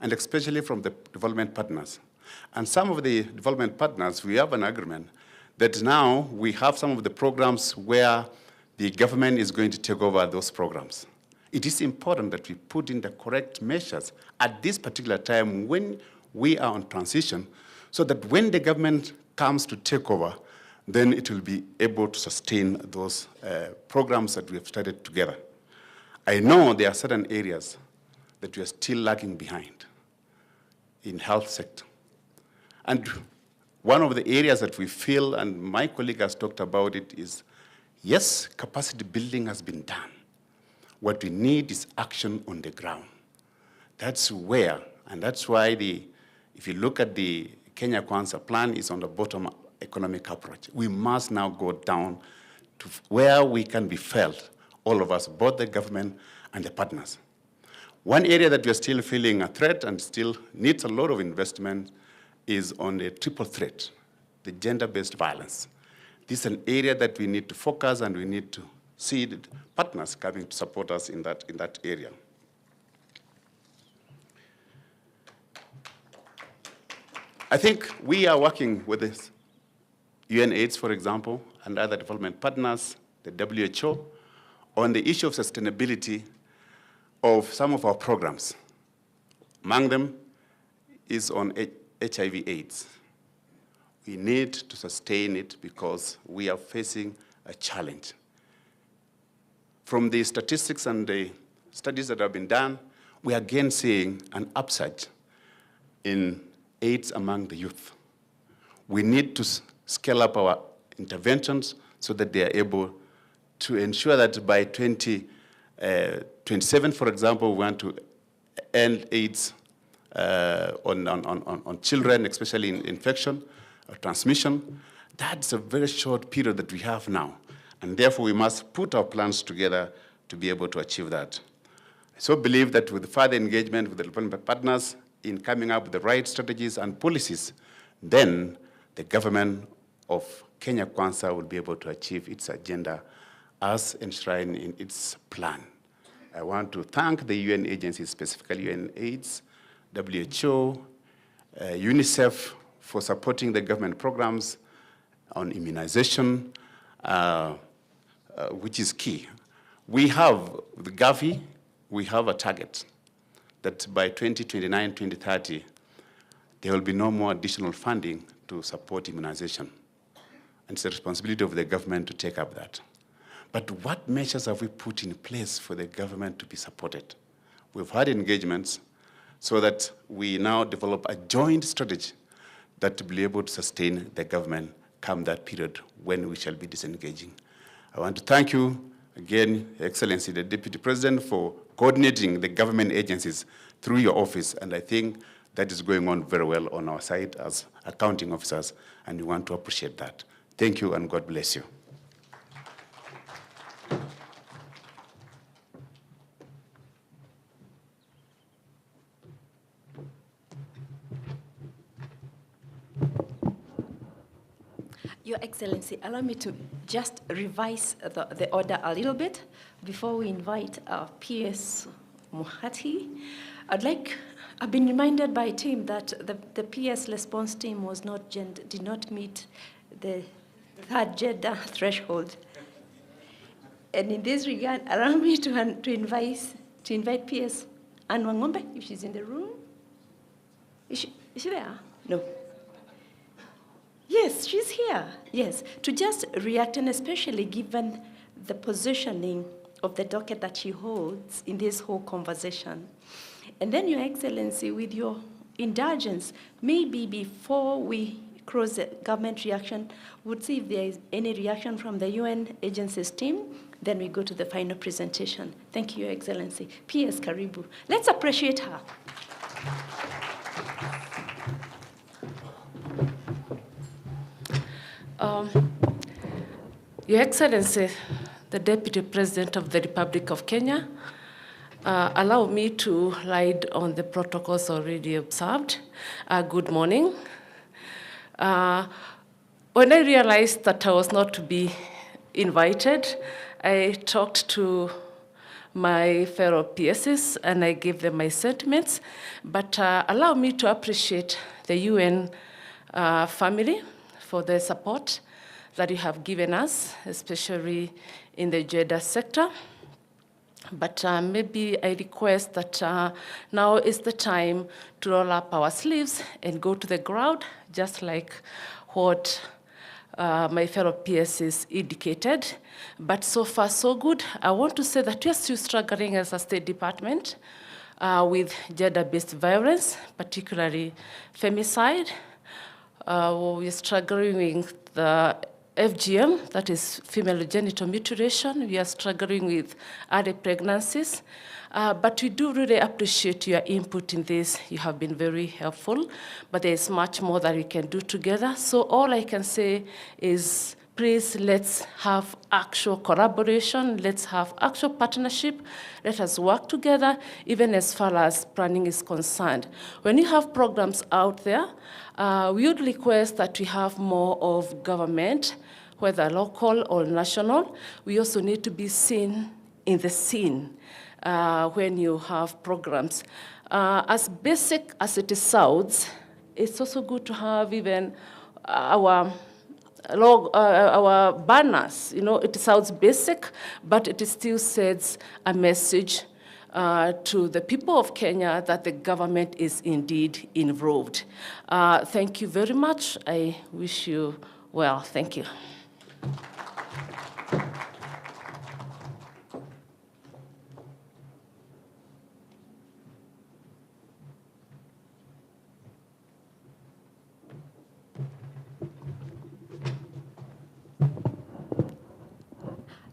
and especially from the development partners. And some of the development partners, we have an agreement that now we have some of the programs where the government is going to take over those programs. It is important that we put in the correct measures at this particular time when we are on transition, so that when the government comes to take over, then it will be able to sustain those programs that we have started together. I know there are certain areas that we are still lagging behind in health sector. And one of the areas that we feel, and my colleague has talked about it, is yes, capacity building has been done. What we need is action on the ground. That's where, and that's why if you look at the Kenya Kwanza plan is on the bottom economic approach. We must now go down to where we can be felt, all of us, both the government and the partners. One area that we are still feeling a threat and still needs a lot of investment is on the triple threat, the gender-based violence. This is an area that we need to focus, and we need to see the partners coming to support us in that area. I think we are working with this UNAIDS, for example, and other development partners, the WHO, on the issue of sustainability of some of our programs. Among them is on HIV/AIDS. We need to sustain it because we are facing a challenge. From the statistics and the studies that have been done, we are again seeing an upsurge in AIDS among the youth. We need to scale up our interventions so that they are able to ensure that by 2027, for example, we want to end AIDS on children, especially in infection or transmission. That's a very short period that we have now. And therefore, we must put our plans together to be able to achieve that. I so believe that with further engagement with the development partners in coming up with the right strategies and policies, then the government of Kenya Kwanza will be able to achieve its agenda as enshrined in its plan. I want to thank the UN agencies, specifically UNAIDS, WHO, UNICEF, for supporting the government programs on immunization, which is key. We have, with Gavi, we have a target that by 2029, 2030, there will be no more additional funding to support immunization. And it's the responsibility of the government to take up that. But what measures have we put in place for the government to be supported? We've had engagements so that we now develop a joint strategy that will be able to sustain the government come that period when we shall be disengaging. I want to thank you again, Excellency, the Deputy President, for coordinating the government agencies through your office, and I think that is going on very well on our side as accounting officers, and we want to appreciate that. Thank you, and God bless you. Your Excellency, allow me to just revise the order a little bit before we invite our PS Muhati. I've been reminded by team that the PS response team did not meet the third gender threshold. And in this regard, allow me to invite PS Anne Wangombe, if she's in the room. Is she there? No. Yes, she's here. Yes, to just react, and especially given the positioning of the docket that she holds in this whole conversation. And then, Your Excellency, with your indulgence, maybe before we cross the government reaction, we'll see if there is any reaction from the UN agencies team, then we go to the final presentation. Thank you, Your Excellency. P.S. Karibu. Let's appreciate her. Your Excellency, the Deputy President of the Republic of Kenya, allow me to ride on the protocols already observed. Good morning. When I realized that I was not to be invited, I talked to my fellow PSs and I gave them my sentiments, but allow me to appreciate the UN family for the support that you have given us, especially in the gender sector. But maybe I request that now is the time to roll up our sleeves and go to the ground, just like what my fellow PSs indicated. But so far, so good. I want to say that we are still struggling as a State Department with gender-based violence, particularly femicide. We're struggling with the FGM, that is female genital mutilation. We are struggling with early pregnancies. But we do really appreciate your input in this. You have been very helpful, but there's much more that we can do together. So all I can say is, please, let's have actual collaboration. Let's have actual partnership. Let us work together, even as far as planning is concerned. When you have programs out there, we would request that we have more of government, whether local or national. We also need to be seen in the scene when you have programs. As basic as it sounds, it's also good to have even our banners. You know, it sounds basic, but it still sends a message to the people of Kenya that the government is indeed involved. Thank you very much. I wish you well. Thank you.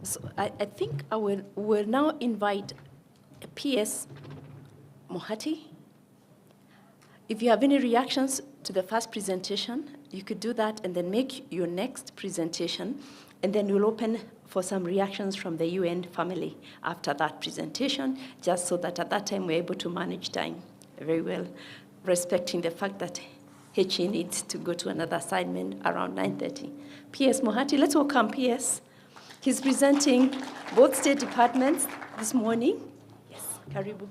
So I think I will now invite PS Mohati. If you have any reactions to the first presentation, you could do that and then make your next presentation, and then we'll open for some reactions from the UN family after that presentation, just so that at that time we're able to manage time very well, respecting the fact that HE needs to go to another assignment around 9:30. PS Mohati, let's welcome PS. He's presenting both state departments this morning. Yes, karibu.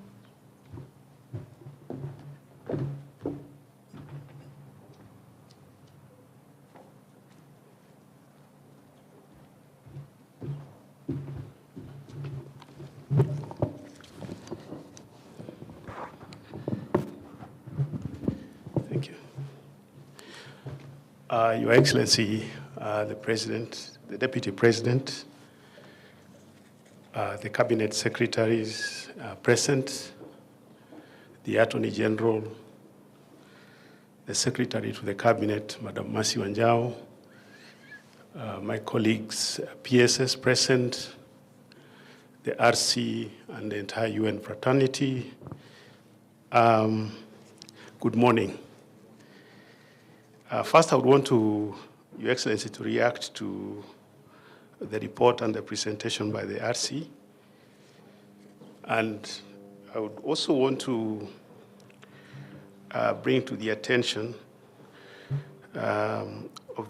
Thank you. Your Excellency, the President, the Deputy President, the Cabinet Secretaries present, the Attorney General, the Secretary to the Cabinet, Madam Mercy Wanjao, my colleagues, PSS present, the RC and the entire UN fraternity. Good morning. First, I would want to, Your Excellency, to react to the report and the presentation by the RC. And I would also want to bring to the attention of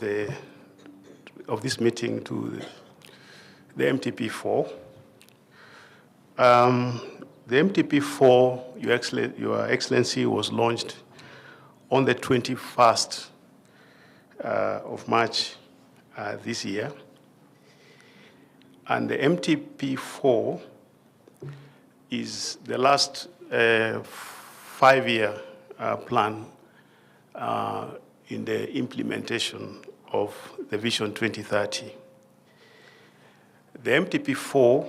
this meeting to the MTP4. The MTP4, Your Excellency, was launched on the 21st of March this year. And the MTP4 is the last 5-year plan in the implementation of the Vision 2030. The MTP4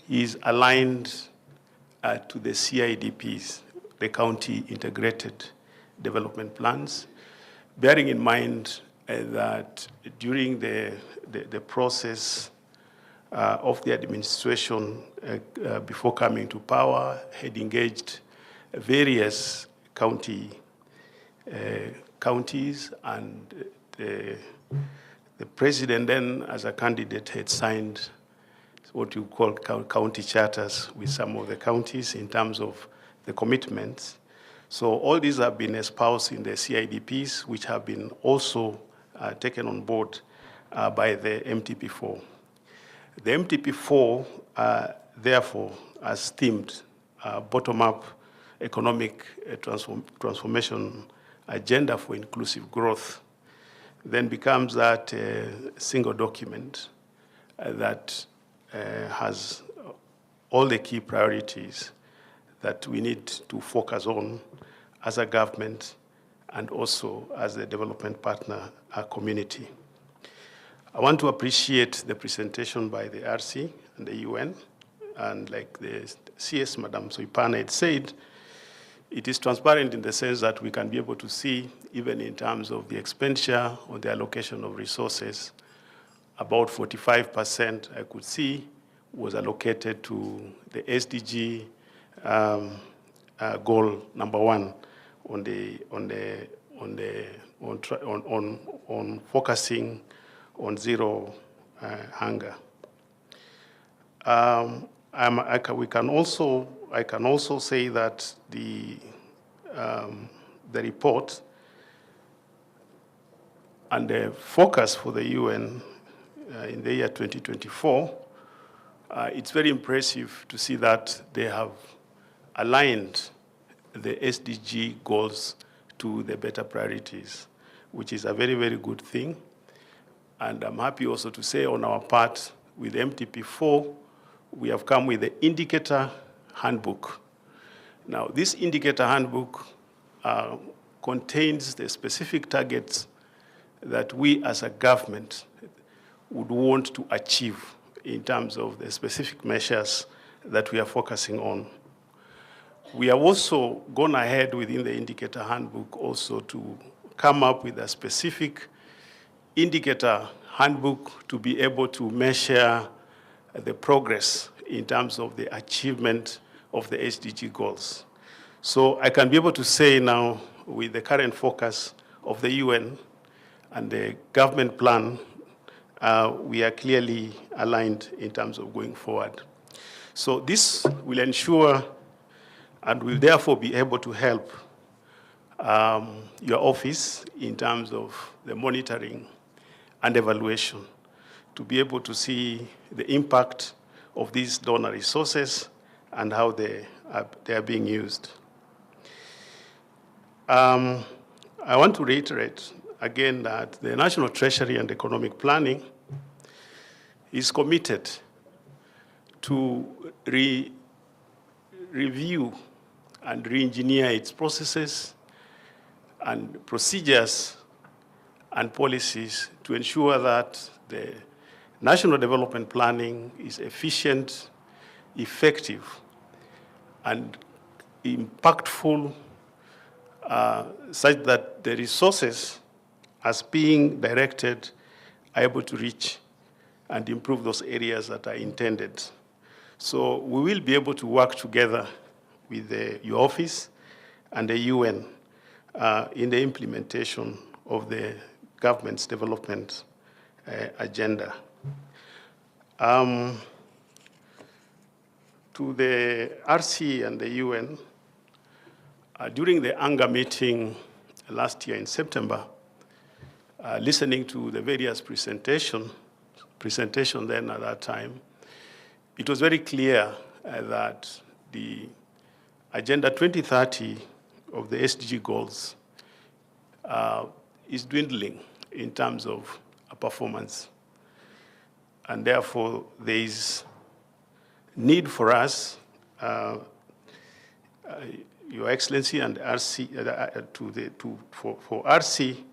is aligned to the CIDPs, the County Integrated Development Plans, bearing in mind that during the process of the administration before coming to power, had engaged various counties, and the president then, as a candidate, had signed what you call county charters with some of the counties in terms of the commitments. So all these have been espoused in the CIDPs, which have been also taken on board by the MTP4. The MTP4, therefore, has themed bottom-up economic transformation agenda for inclusive growth, then becomes that single document that has all the key priorities that we need to focus on as a government and also as a development partner community. I want to appreciate the presentation by the RC and the UN, and like the CS, Madam Soipana had said, it is transparent in the sense that we can be able to see, even in terms of the expenditure or the allocation of resources, about 45% I could see was allocated to the SDG goal number 1 on focusing on zero hunger. I can also say that the report and the focus for the UN in the year 2024, it's very impressive to see that they have aligned the SDG goals to the better priorities, which is a very, very good thing. And I'm happy also to say on our part, with MTP4, we have come with the indicator handbook. Now, this indicator handbook contains the specific targets that we as a government would want to achieve in terms of the specific measures that we are focusing on. We have also gone ahead within the indicator handbook also to come up with a specific indicator handbook to be able to measure the progress in terms of the achievement of the SDG goals. So I can be able to say now, with the current focus of the UN and the government plan, we are clearly aligned in terms of going forward. So this will ensure and will therefore be able to help your office in terms of the monitoring and evaluation to be able to see the impact of these donor resources and how they are being used. I want to reiterate again that the National Treasury and Economic Planning is committed to review and re-engineer its processes and procedures and policies to ensure that the national development planning is efficient, effective, and impactful, such that the resources as being directed are able to reach and improve those areas that are intended. So we will be able to work together with your office and the UN in the implementation of the government's development agenda. To the RC and the UN, during the ANGA meeting last year in September, listening to the various presentation then at that time, it was very clear that the Agenda 2030 of the SDG goals is dwindling in terms of performance. And therefore, there is need for us, Your Excellency and RC, for RC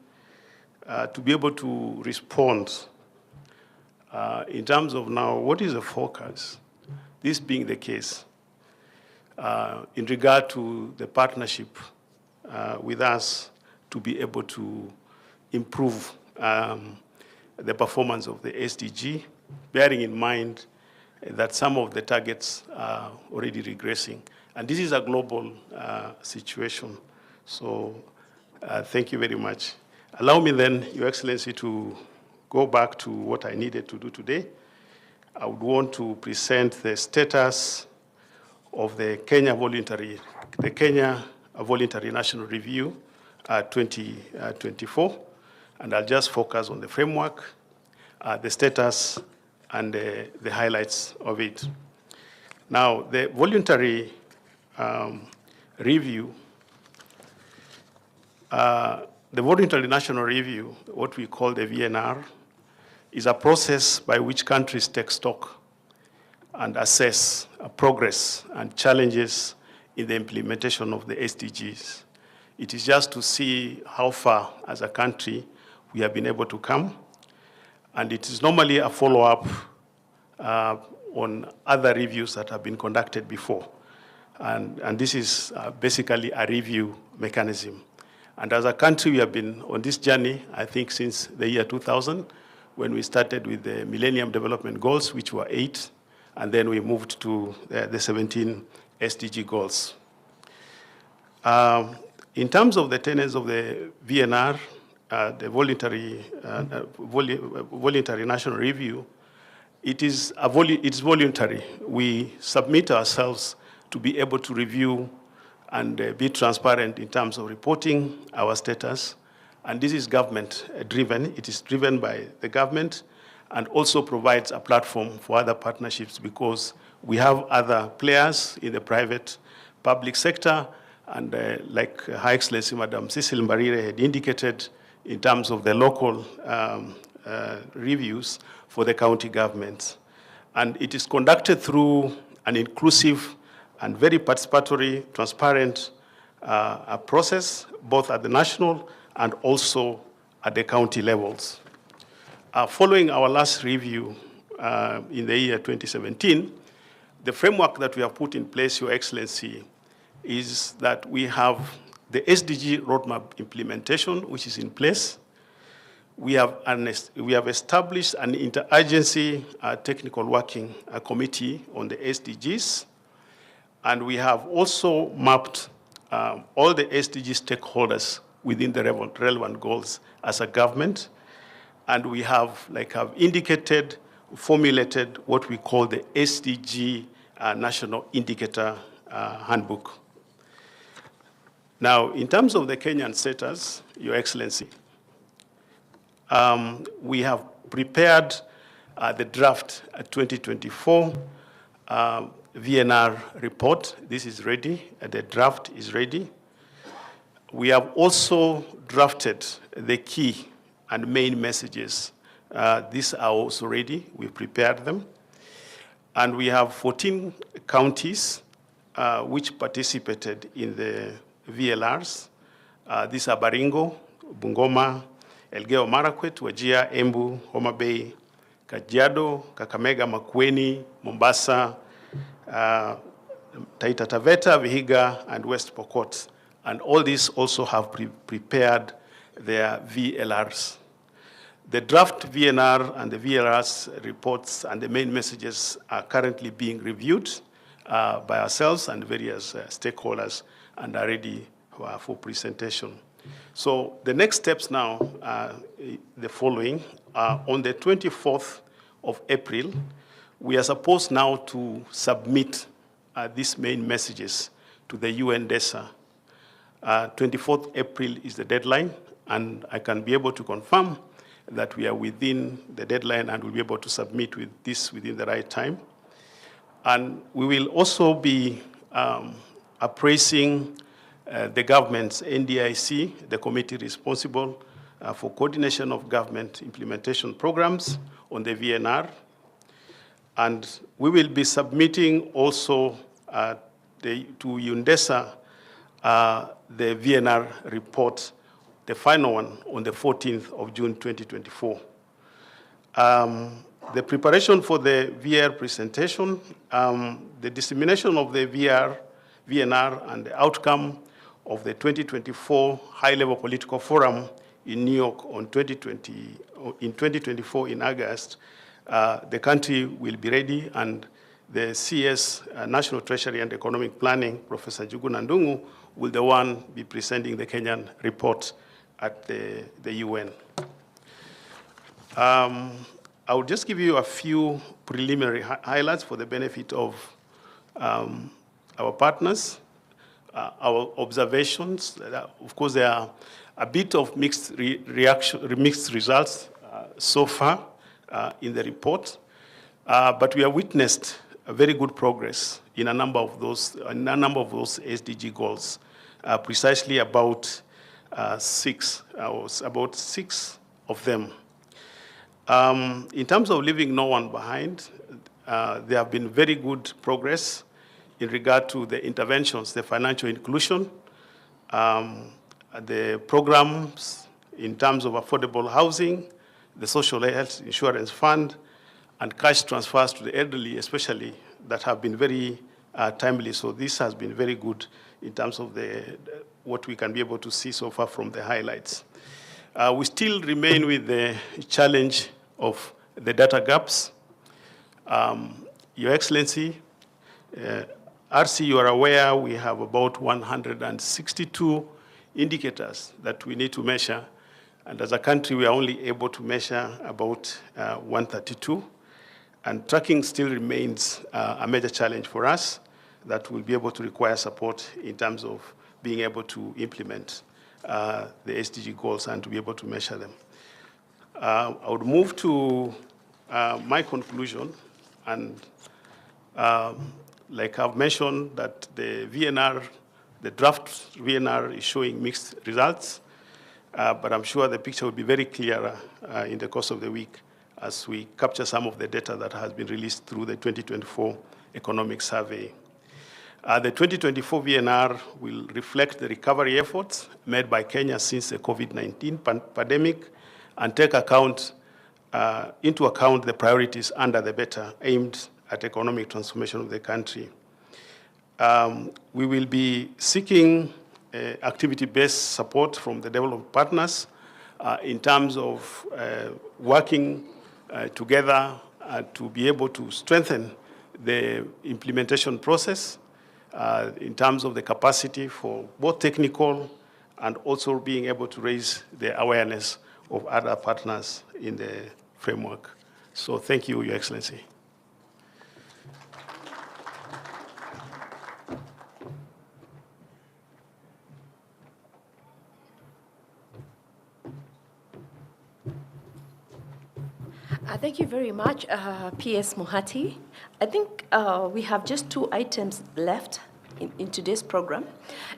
to be able to respond in terms of now, what is the focus? This being the case, in regard to the partnership with us to be able to improve the performance of the SDG, bearing in mind that some of the targets are already regressing. And this is a global situation. So thank you very much. Allow me then, Your Excellency, to go back to what I needed to do today. I would want to present the status of the Kenya Voluntary National Review 2024. And I'll just focus on the framework, the status, and the highlights of it. Now, the voluntary review, the Voluntary National Review, what we call the VNR, is a process by which countries take stock and assess progress and challenges in the implementation of the SDGs. It is just to see how far, as a country, we have been able to come. And it is normally a follow-up on other reviews that have been conducted before. And this is basically a review mechanism. And as a country, we have been on this journey, I think, since the year 2000, when we started with the Millennium Development Goals, which were 8, and then we moved to the 17 SDG goals. In terms of the tenets of the VNR, the voluntary national review, it's voluntary. We submit ourselves to be able to review and be transparent in terms of reporting our status. And this is government driven. It is driven by the government. and also provides a platform for other partnerships because we have other players in the private public sector, and like Her Excellency Madam Cecil Mbarire had indicated in terms of the local reviews for the county governments. And it is conducted through an inclusive and very participatory, transparent process, both at the national and also at the county levels. Following our last review in the year 2017, the framework that we have put in place, Your Excellency, is that we have the SDG roadmap implementation, which is in place. We have established an interagency technical working committee on the SDGs, and we have also mapped all the SDG stakeholders within the relevant goals as a government, and we have, like I've indicated, formulated what we call the SDG National Indicator Handbook. Now, in terms of the Kenyan status, Your Excellency, we have prepared the draft 2024 VNR report. This is ready. The draft is ready. We have also drafted the key and main messages. These are also ready. We've prepared them. And we have 14 counties which participated in the VLRs. These are Baringo, Bungoma, Elgeyo Marakwet, Wajir, Embu, Homa Bay, Kajiado, Kakamega, Makueni, Mombasa, Taita Taveta, Vihiga, and West Pokot. And all these also have prepared their VLRs. The draft VNR and the VLRs reports and the main messages are currently being reviewed by ourselves and various stakeholders and are ready for presentation. So the next steps now are the following. On the 24th of April, we are supposed now to submit these main messages to the UN DESA. 24th April is the deadline, and I can be able to confirm that we are within the deadline and will be able to submit with this within the right time. And we will also be appraising the government's NDIC, the committee responsible for coordination of government implementation programs on the VNR. And we will be submitting also to UNDESA the VNR report, the final one, on the 14th of June 2024. The preparation for the VR presentation, the dissemination of the VNR and the outcome of the 2024 high-level political forum in New York in 2024 in August, the country will be ready, and the CS, National Treasury and Economic Planning, Professor Njuguna Ndung'u, will the one be presenting the Kenyan report at the UN. I will just give you a few preliminary highlights for the benefit of our partners. Our observations, of course, there are a bit of mixed results so far in the report, but we have witnessed a very good progress in a number of those SDG goals, precisely about six of them. In terms of leaving no one behind, there have been very good progress in regard to the interventions, the financial inclusion, the programs in terms of affordable housing, the social health insurance fund, and cash transfers to the elderly, especially, that have been very timely. So this has been very good in terms of what we can be able to see so far from the highlights. We still remain with the challenge of the data gaps. Your Excellency, RC, you are aware we have about 162 indicators that we need to measure. And as a country, we are only able to measure about 132. And tracking still remains a major challenge for us that will be able to require support in terms of being able to implement the SDG goals and to be able to measure them. I would move to my conclusion, and like I've mentioned that the VNR, the draft VNR is showing mixed results, but I'm sure the picture will be very clearer in the course of the week as we capture some of the data that has been released through the 2024 economic survey. The 2024 VNR will reflect the recovery efforts made by Kenya since the COVID-19 pandemic and take into account the priorities under the better aimed at economic transformation of the country. We will be seeking activity-based support from the development partners in terms of working together to be able to strengthen the implementation process in terms of the capacity for both technical and also being able to raise the awareness of other partners in the framework. So thank you, Your Excellency. Thank you very much, PS Mohati. I think we have just 2 items left in today's program.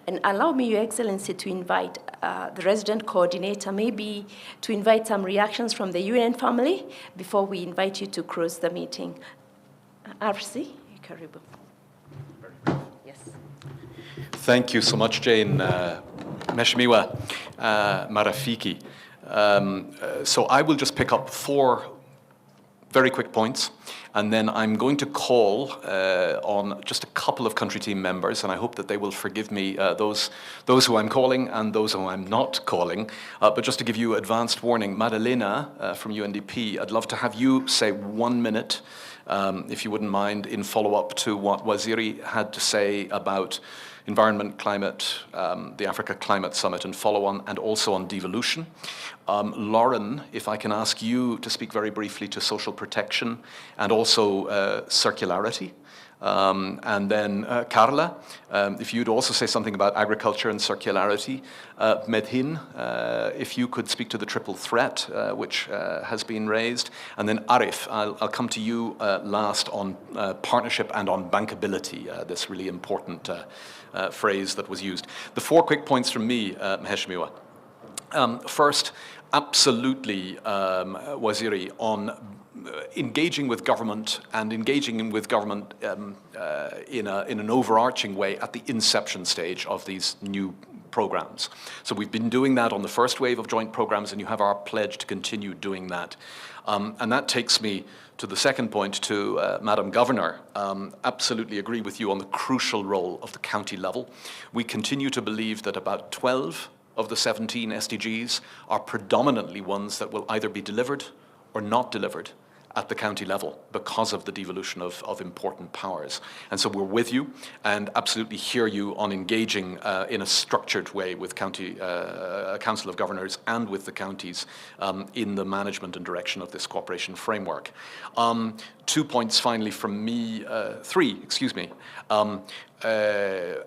And allow me, Your Excellency, to invite the resident coordinator, maybe to invite some reactions from the UN family before we invite you to close the meeting. RC, karibu. Yes. Thank you so much, Jane. Mheshimiwa Marafiki. So I will just pick up 4 very quick points, and then I'm going to call on just a couple of country team members, and I hope that they will forgive me, those who I'm calling and those who I'm not calling. But just to give you advanced warning, Madalena from UNDP, I'd love to have you say 1 minute, if you wouldn't mind, in follow-up to what Waziri had to say about environment, climate, the Africa Climate Summit and follow-on, and also on devolution. Lauren, if I can ask you to speak very briefly to social protection and also circularity. And then Carla, if you'd also say something about agriculture and circularity. Medhin, if you could speak to the triple threat, which has been raised. And then Arif, I'll come to you last on partnership and on bankability, this really important phrase that was used. The 4 quick points from me, Mheshimiwa. First, absolutely, Waziri, on engaging with government and engaging with government in an overarching way at the inception stage of these new programs. So we've been doing that on the first wave of joint programs, and you have our pledge to continue doing that. And that takes me to the second point, to Madam Governor. Absolutely agree with you on the crucial role of the county level. We continue to believe that about 12 of the 17 SDGs are predominantly ones that will either be delivered or not delivered at the county level because of the devolution of important powers. And so we're with you and absolutely hear you on engaging in a structured way with county Council of Governors and with the counties in the management and direction of this cooperation framework. 2 points finally from me, 3, excuse me.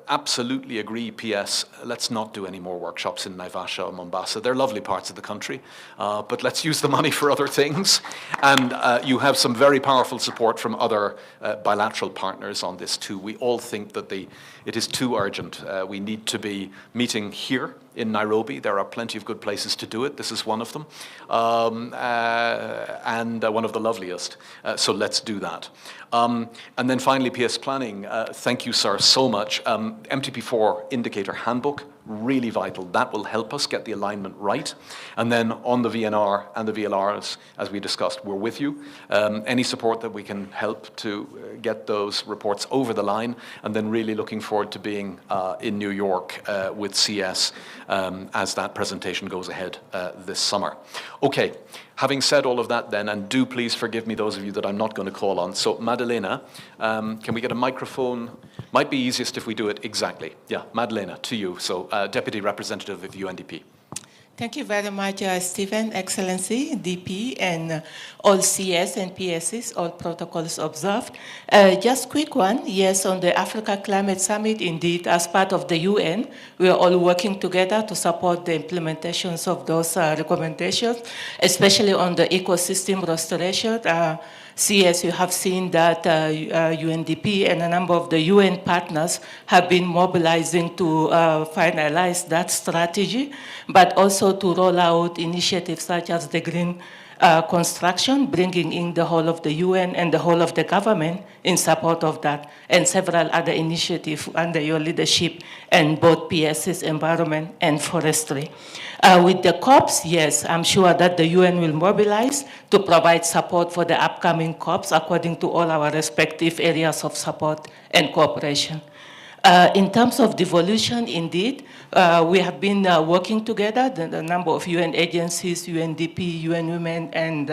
Absolutely agree, PS, let's not do any more workshops in Naivasha or Mombasa. They're lovely parts of the country, but let's use the money for other things. And you have some very powerful support from other bilateral partners on this too. We all think that it is too urgent. We need to be meeting here in Nairobi. There are plenty of good places to do it. This is one of them, and one of the loveliest. So let's do that. And then finally, PS Planning, thank you, sir, so much. MTP4 Indicator Handbook, really vital. That will help us get the alignment right. And then on the VNR and the VLRs, as we discussed, we're with you. Any support that we can help to get those reports over the line, and then really looking forward to being in New York with CS as that presentation goes ahead this summer. Okay, having said all of that then, and do please forgive me those of you that I'm not going to call on. So Madalena, can we get a microphone? Might be easiest if we do it exactly. Yeah, Madalena, to you. So Deputy Representative of UNDP. Thank you very much, Stephen, Excellency, DP, and all CS and PSs, all protocols observed. Just quick one, yes, on the Africa Climate Summit, indeed, as part of the UN, we are all working together to support the implementations of those recommendations, especially on the ecosystem restoration. CS, you have seen that UNDP and a number of the UN partners have been mobilizing to finalize that strategy, but also to roll out initiatives such as the green construction, bringing in the whole of the UN and the whole of the government in support of that, and several other initiatives under your leadership and both PS's environment and forestry. With the COPs, yes, I'm sure that the UN will mobilize to provide support for the upcoming COPs according to all our respective areas of support and cooperation. In terms of devolution, indeed, we have been working together, the number of UN agencies, UNDP, UN Women, and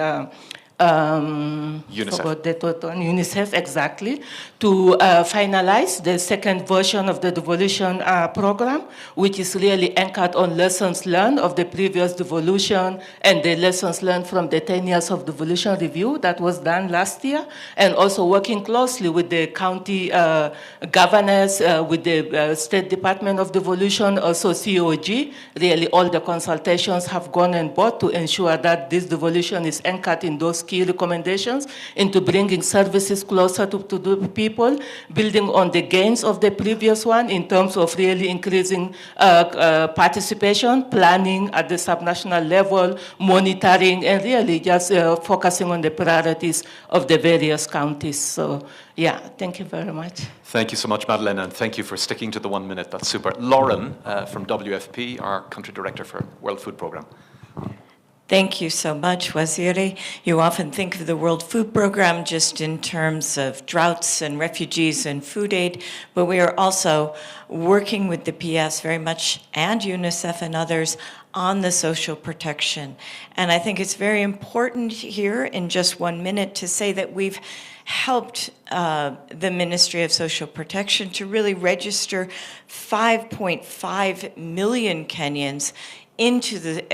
UNICEF, exactly, to finalize the second version of the devolution program, which is really anchored on lessons learned of the previous devolution and the lessons learned from the 10 years of devolution review that was done last year, and also working closely with the county governors, with the State Department of Devolution, also COG. Really, all the consultations have gone on board to ensure that this devolution is anchored in those key recommendations into bringing services closer to the people, building on the gains of the previous one in terms of really increasing participation, planning at the subnational level, monitoring, and really just focusing on the priorities of the various counties. So, yeah, thank you very much. Thank you so much, Madeleine, and thank you for sticking to the 1 minute. That's super. Lauren from WFP, our Country Director for World Food Programme. Thank you so much, Waziri. You often think of the World Food Programme just in terms of droughts and refugees and food aid, but we are also working with the PS very much, and UNICEF and others, on the social protection. And I think it's very important here in just 1 minute to say that we've helped the Ministry of Social Protection to really register 5.5 million Kenyans into the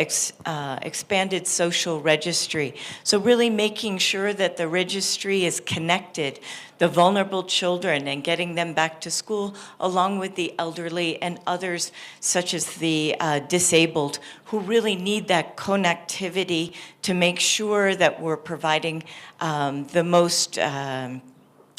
expanded social registry. So really making sure that the registry is connected, the vulnerable children, and getting them back to school, along with the elderly and others such as the disabled, who really need that connectivity to make sure that we're providing the most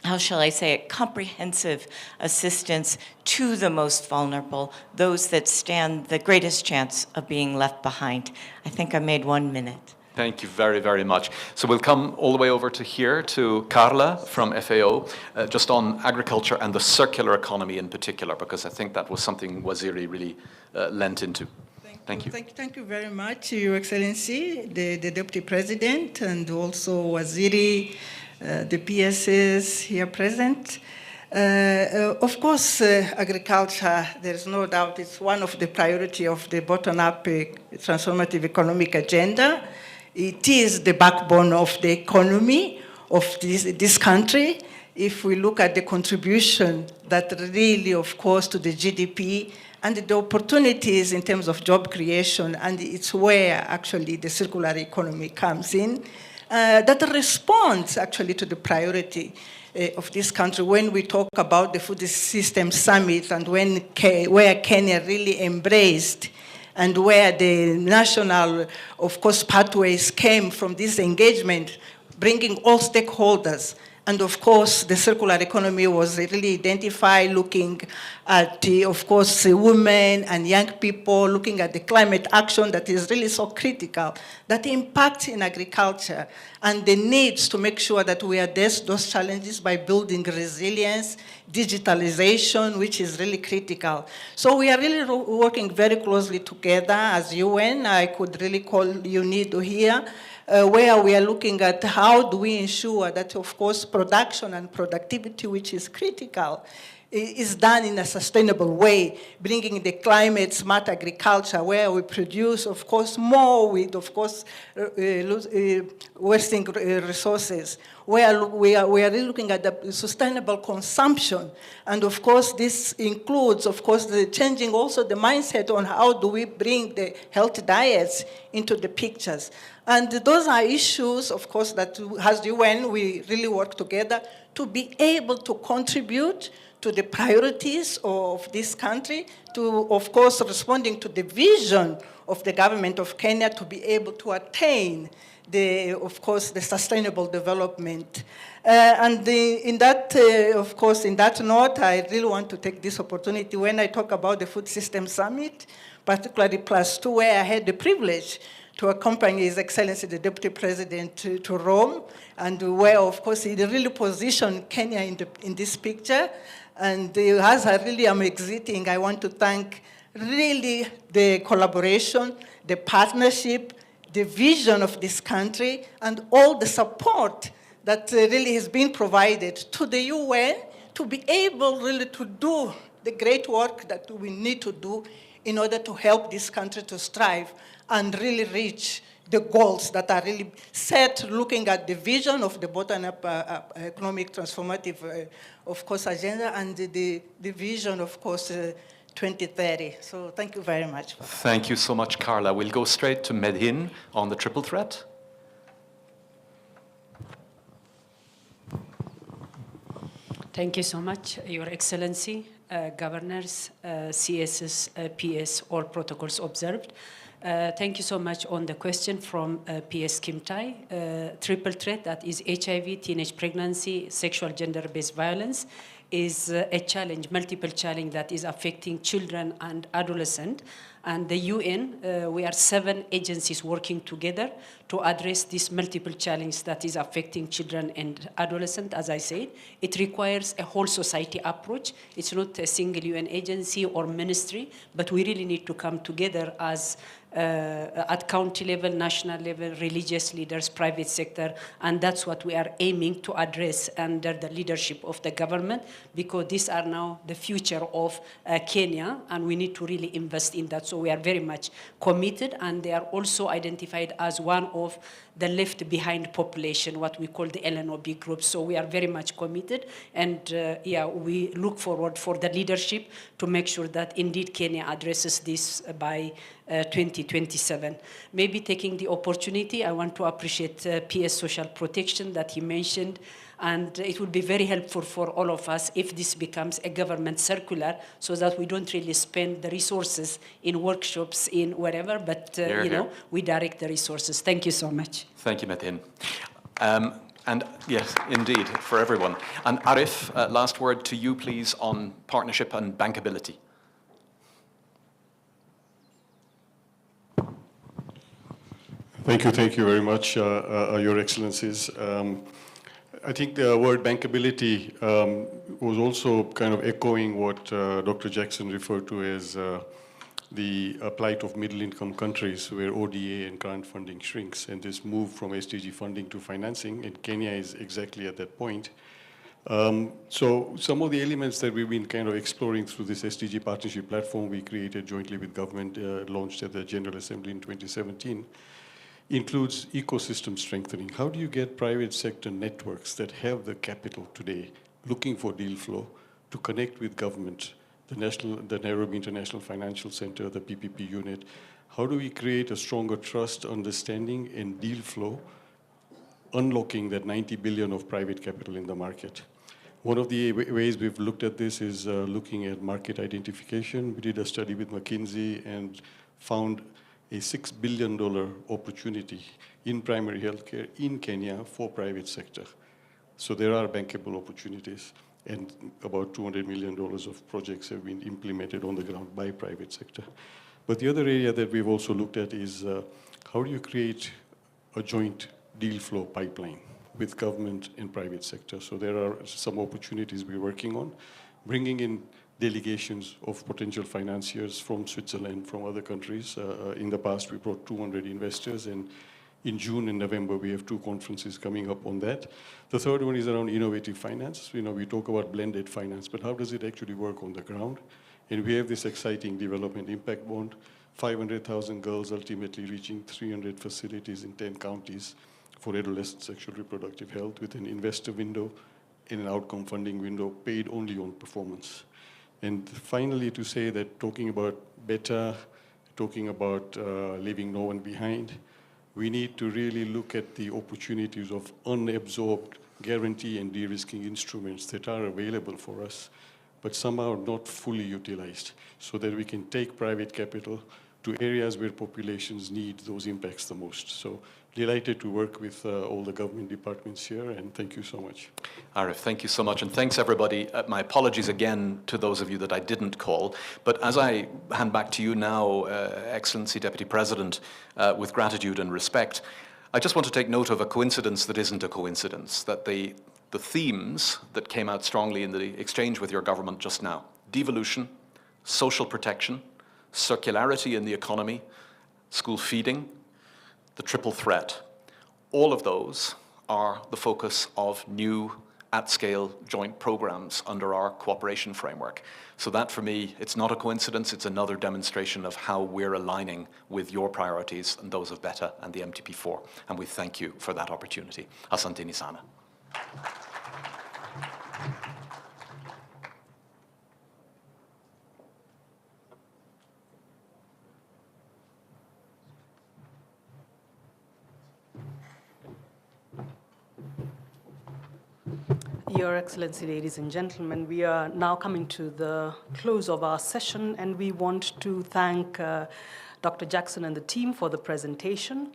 how shall I say it, comprehensive assistance to the most vulnerable, those that stand the greatest chance of being left behind. I think I made 1 minute. Thank you very, very much. So we'll come all the way over to here to Carla from FAO, just on agriculture and the circular economy in particular, because I think that was something Waziri really lent into. Thank you. Thank you very much, Your Excellency, the Deputy President, and also Waziri, the PSs here present. Of course, agriculture, there's no doubt, it's one of the priority of the bottom-up transformative economic agenda. It is the backbone of the economy of this country. If we look at the contribution that really, of course, to the GDP and the opportunities in terms of job creation, and it's where actually the circular economy comes in. That responds actually to the priority of this country when we talk about the Food System Summit and where Kenya really embraced and where the national, of course, pathways came from this engagement, bringing all stakeholders. And of course, the circular economy was really identified, looking at, of course, women and young people, looking at the climate action that is really so critical, that impacts in agriculture, and the needs to make sure that we address those challenges by building resilience, digitalization, which is really critical. So we are really working very closely together as UN. I could really call UNIDO here, where we are looking at how do we ensure that, of course, production and productivity, which is critical, is done in a sustainable way, bringing the climate smart agriculture where we produce, of course, more with, of course, wasting resources, where we are really looking at the sustainable consumption. And of course, this includes, of course, the changing also the mindset on how do we bring the healthy diets into the pictures. And those are issues, of course, that as the UN, we really work together to be able to contribute to the priorities of this country, to, of course, responding to the vision of the government of Kenya to be able to attain of course, the sustainable development. In that, of course, in that note, I really want to take this opportunity when I talk about the Food System Summit, particularly +2, where I had the privilege to accompany His Excellency the Deputy President to Rome, and where, of course, he really positioned Kenya in this picture. And as I really am exiting, I want to thank really the collaboration, the partnership, the vision of this country, and all the support that really has been provided to the UN to be able really to do the great work that we need to do in order to help this country to strive and really reach the goals that are really set, looking at the vision of the bottom-up economic transformative, of course, agenda, and the vision, of course, 2030. So thank you very much. Thank you so much, Carla. We'll go straight to Medhin on the triple threat. Thank you so much, Your Excellency, governors, CSs, PS, all protocols observed. Thank you so much on the question from PS Kim Tai. Triple threat, that is HIV, teenage pregnancy, sexual gender-based violence, is a challenge, multiple challenge that is affecting children and adolescents. And the UN, we are 7 agencies working together to address this multiple challenge that is affecting children and adolescents. As I said, it requires a whole society approach. It's not a single UN agency or ministry, but we really need to come together as at county level, national level, religious leaders, private sector, and that's what we are aiming to address under the leadership of the government, because these are now the future of Kenya, and we need to really invest in that. So we are very much committed, and they are also identified as one of the left behind population, what we call the LNOB group. So we are very much committed, and yeah, we look forward for the leadership to make sure that indeed Kenya addresses this by 2027. Maybe taking the opportunity, I want to appreciate PS Social Protection that he mentioned, and it would be very helpful for all of us if this becomes a government circular, so that we don't really spend the resources in workshops, in wherever, but you know, we direct the resources. Thank you so much. Thank you, Medhin. And yes, indeed, for everyone. And Arif, last word to you, please, on partnership and bankability. Thank you very much, Your Excellencies. I think the word bankability was also kind of echoing what Dr. Jackson referred to as the plight of middle-income countries where ODA and grant funding shrinks, and this move from SDG funding to financing, and Kenya is exactly at that point. So some of the elements that we've been kind of exploring through this SDG partnership platform we created jointly with government, launched at the General Assembly in 2017, includes ecosystem strengthening. How do you get private sector networks that have the capital today looking for deal flow to connect with government, the Nairobi International Financial Center, the PPP unit? How do we create a stronger trust, understanding, and deal flow, unlocking that 90 billion of private capital in the market? One of the ways we've looked at this is looking at market identification. We did a study with McKinsey and found a $6 billion opportunity in primary healthcare in Kenya for private sector. So there are bankable opportunities, and about $200 million of projects have been implemented on the ground by private sector. But the other area that we've also looked at is how do you create a joint deal flow pipeline with government and private sector? So there are some opportunities we're working on, bringing in delegations of potential financiers from Switzerland, from other countries. In the past, we brought 200 investors, and In June and November, we have 2 conferences coming up on that. The third one is around innovative finance. We talk about blended finance, but how does it actually work on the ground? And we have this exciting development impact bond, 500,000 girls ultimately reaching 300 facilities in 10 counties for adolescent sexual reproductive health with an investor window and an outcome funding window paid only on performance. And finally, to say that talking about better, talking about leaving no one behind, we need to really look at the opportunities of unabsorbed guarantee and de-risking instruments that are available for us, but somehow not fully utilized, so that we can take private capital to areas where populations need those impacts the most. So delighted to work with all the government departments here, and thank you so much. Arif, thank you so much, and thanks everybody. My apologies again to those of you that I didn't call, but as I hand back to you now, Excellency Deputy President, with gratitude and respect, I just want to take note of a coincidence that isn't a coincidence, that the themes that came out strongly in the exchange with your government just now, devolution, social protection, circularity in the economy, school feeding, the triple threat, all of those are the focus of new at-scale joint programs under our cooperation framework. So that, for me, it's not a coincidence, it's another demonstration of how we're aligning with your priorities and those of BETA and the MTP4, and we thank you for that opportunity. Asanteni sana. Your Excellency, ladies and gentlemen, we are now coming to the close of our session, and we want to thank Dr. Jackson and the team for the presentation.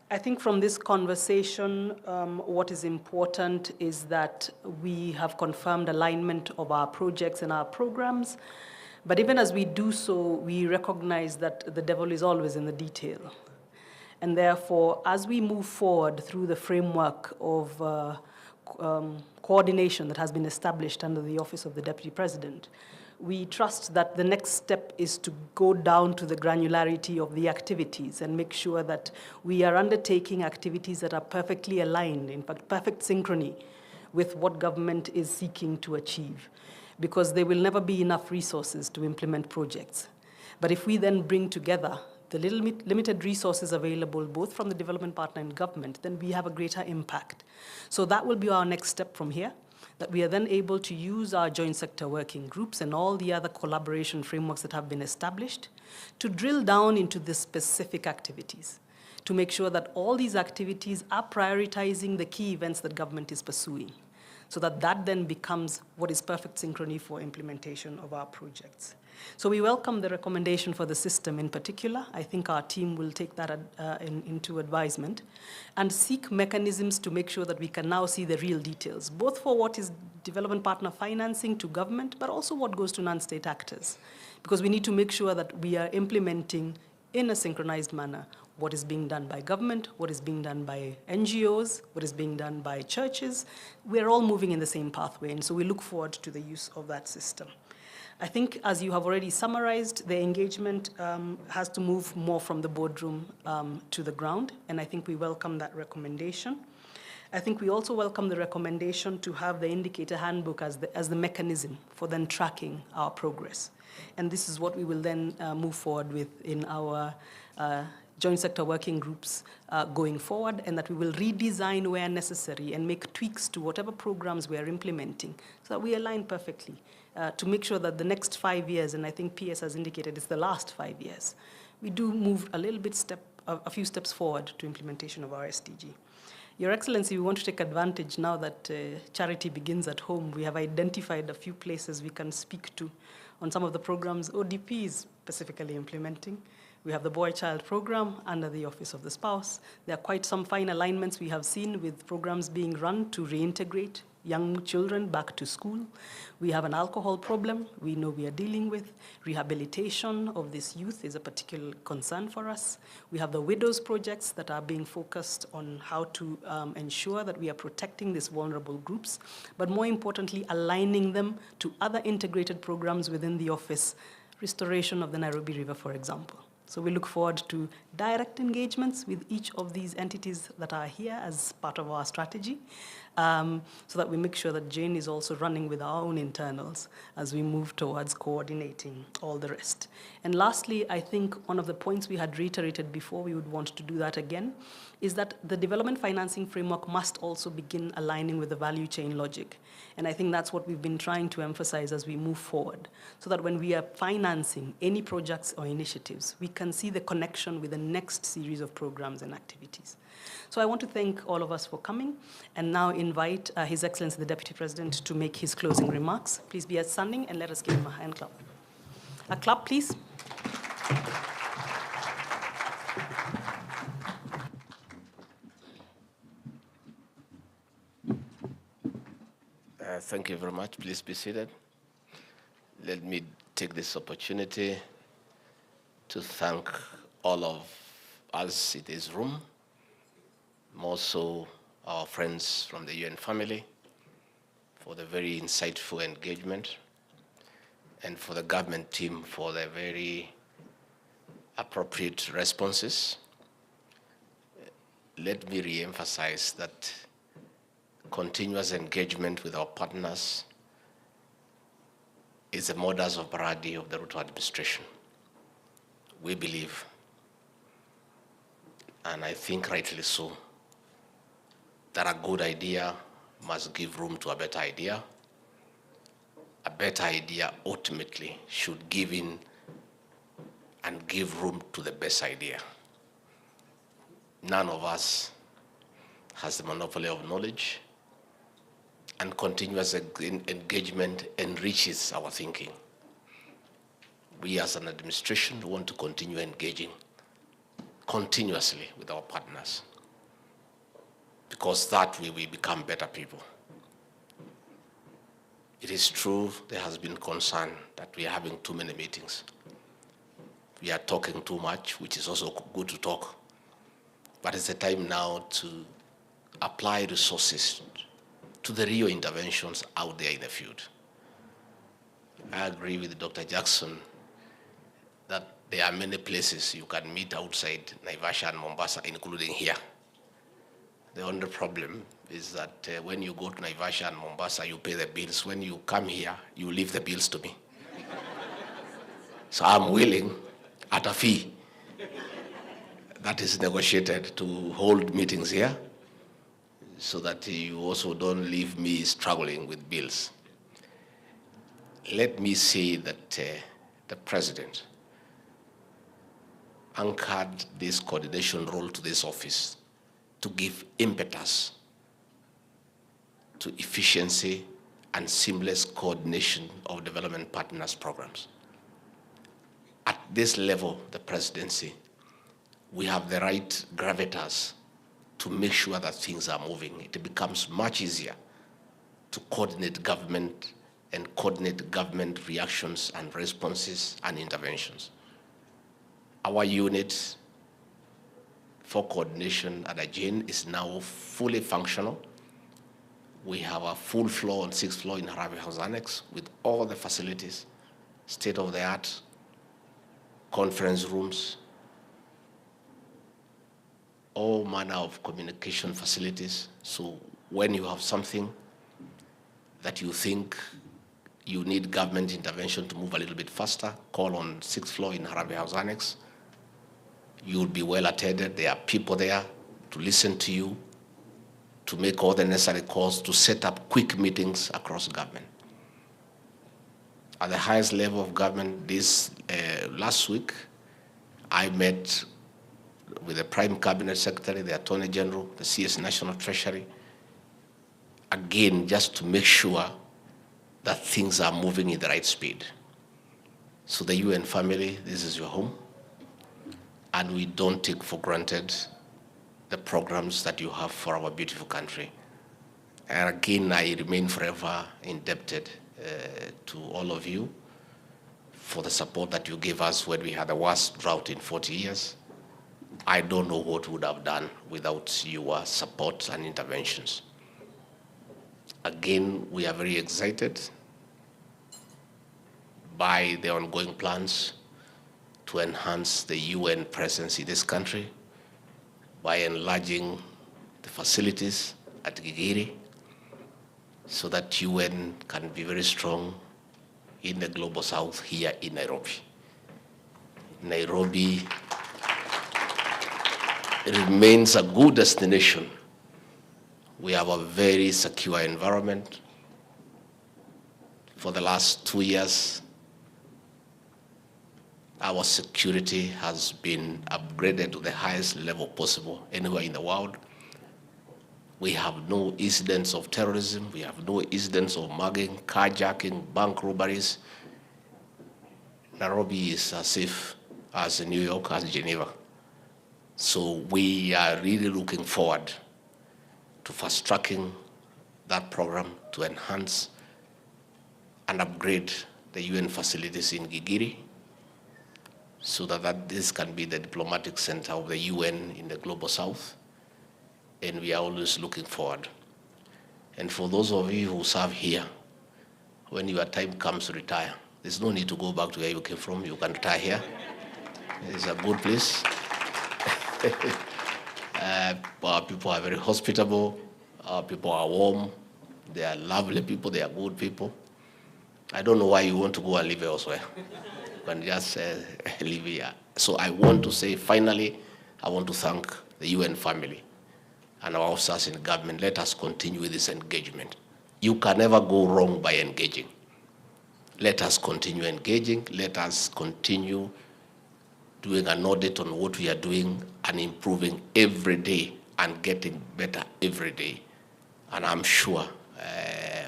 I think from this conversation, what is important is that we have confirmed alignment of our projects and our programs, but even as we do so, we recognize that the devil is always in the detail. And therefore, as we move forward through the framework of coordination that has been established under the Office of the Deputy President, we trust that the next step is to go down to the granularity of the activities and make sure that we are undertaking activities that are perfectly aligned, in fact, perfect synchrony with what government is seeking to achieve, because there will never be enough resources to implement projects. But if we then bring together the limited resources available, both from the development partner and government, then we have a greater impact. So that will be our next step from here, that we are then able to use our joint sector working groups and all the other collaboration frameworks that have been established to drill down into the specific activities, to make sure that all these activities are prioritizing the key events that government is pursuing, so that that then becomes what is perfect synchrony for implementation of our projects. So we welcome the recommendation for the system in particular. I think our team will take that into advisement and seek mechanisms to make sure that we can now see the real details, both for what is development partner financing to government, but also what goes to non-state actors. Because we need to make sure that we are implementing in a synchronized manner what is being done by government, what is being done by NGOs, what is being done by churches. We're all moving in the same pathway, and so we look forward to the use of that system. I think, as you have already summarized, the engagement has to move more from the boardroom to the ground, and I think we welcome that recommendation. I think we also welcome the recommendation to have the indicator handbook as the mechanism for then tracking our progress. And this is what we will then move forward with in our joint sector working groups going forward, and that we will redesign where necessary and make tweaks to whatever programs we are implementing so that we align perfectly to make sure that the next 5 years, and I think PS has indicated it's the last 5 years, we do move a few steps forward to implementation of our SDG. Your Excellency, we want to take advantage now that charity begins at home. We have identified a few places we can speak to on some of the programs ODP is specifically implementing. We have the boy-child program under the Office of the Spouse. There are quite some fine alignments we have seen with programs being run to reintegrate young children back to school. We have an alcohol problem we know we are dealing with. Rehabilitation of this youth is a particular concern for us. We have the widows projects that are being focused on how to ensure that we are protecting these vulnerable groups, but more importantly, aligning them to other integrated programs within the office, restoration of the Nairobi River, for example. So we look forward to direct engagements with each of these entities that are here as part of our strategy, so that we make sure that Jane is also running with our own internals as we move towards coordinating all the rest. And lastly, I think one of the points we had reiterated before, we would want to do that again, is that the development financing framework must also begin aligning with the value chain logic. And I think that's what we've been trying to emphasize as we move forward, so that when we are financing any projects or initiatives, we can see the connection with the next series of programs and activities. So I want to thank all of us for coming, and now invite His Excellency the Deputy President to make his closing remarks. Please be standing and let us give him a hand clap. A clap, please. Thank you very much. Please be seated. Let me take this opportunity to thank all of us in this room, more so our friends from the UN family, for the very insightful engagement, and for the government team for their very appropriate responses. Let me re-emphasize that continuous engagement with our partners is the modus operandi of the Ruto administration. We believe, and I think rightly so, that a good idea must give room to a better idea. A better idea ultimately should give in and give room to the best idea. None of us has the monopoly of knowledge, and continuous engagement enriches our thinking. We as an administration want to continue engaging continuously with our partners, because that way we become better people. It is true there has been concern that we are having too many meetings. We are talking too much, which is also good to talk, but it's the time now to apply resources to the real interventions out there in the field. I agree with Dr. Jackson that there are many places you can meet outside Naivasha and Mombasa, including here. The only problem is that when you go to Naivasha and Mombasa, you pay the bills. When you come here, you leave the bills to me. So I'm willing, at a fee that is negotiated, to hold meetings here, so that you also don't leave me struggling with bills. Let me say that the President anchored this coordination role to this office to give impetus to efficiency and seamless coordination of development partners programs. At this level, the presidency, we have the right gravitas to make sure that things are moving. It becomes much easier to coordinate government and coordinate government reactions and responses and interventions. Our unit for coordination at Ajin is now fully functional. We have a full floor on 6th floor in Harambee House Annex with all the facilities, state-of-the-art conference rooms, all manner of communication facilities. So when you have something that you think you need government intervention to move a little bit faster, call on 6th floor in Harambee House Annex. You'll be well attended. There are people there to listen to you, to make all the necessary calls, to set up quick meetings across government. At the highest level of government, last week, I met with the Prime Cabinet Secretary, the Attorney General, the CS National Treasury, again, just to make sure that things are moving in the right speed. So the UN family, this is your home, and we don't take for granted the programs that you have for our beautiful country. And again, I remain forever indebted to all of you for the support that you gave us when we had the worst drought in 40 years. I don't know what we would have done without your support and interventions. Again, we are very excited by the ongoing plans to to enhance the UN presence in this country by enlarging the facilities at Gigiri so that UN can be very strong in the global south here in Nairobi. Nairobi remains a good destination. We have a very secure environment. For the last 2 years, our security has been upgraded to the highest level possible anywhere in the world. We have no incidents of terrorism. We have no incidents of mugging, carjacking, bank robberies. Nairobi is as safe as New York, as Geneva. So we are really looking forward to fast-tracking that program to enhance and upgrade the UN facilities in Gigiri so that this can be the diplomatic center of the UN in the global south. And we are always looking forward. And for those of you who serve here, when your time comes to retire, there's no need to go back to where you came from. You can retire here. It's a good place. Our people are very hospitable. Our people are warm. They are lovely people. They are good people. I don't know why you want to go and live elsewhere. You can just live here. So I want to say, finally, I want to thank the UN family and our officers in government. Let us continue with this engagement. You can never go wrong by engaging. Let us continue engaging. Let us continue doing an audit on what we are doing and improving every day and getting better every day. And I'm sure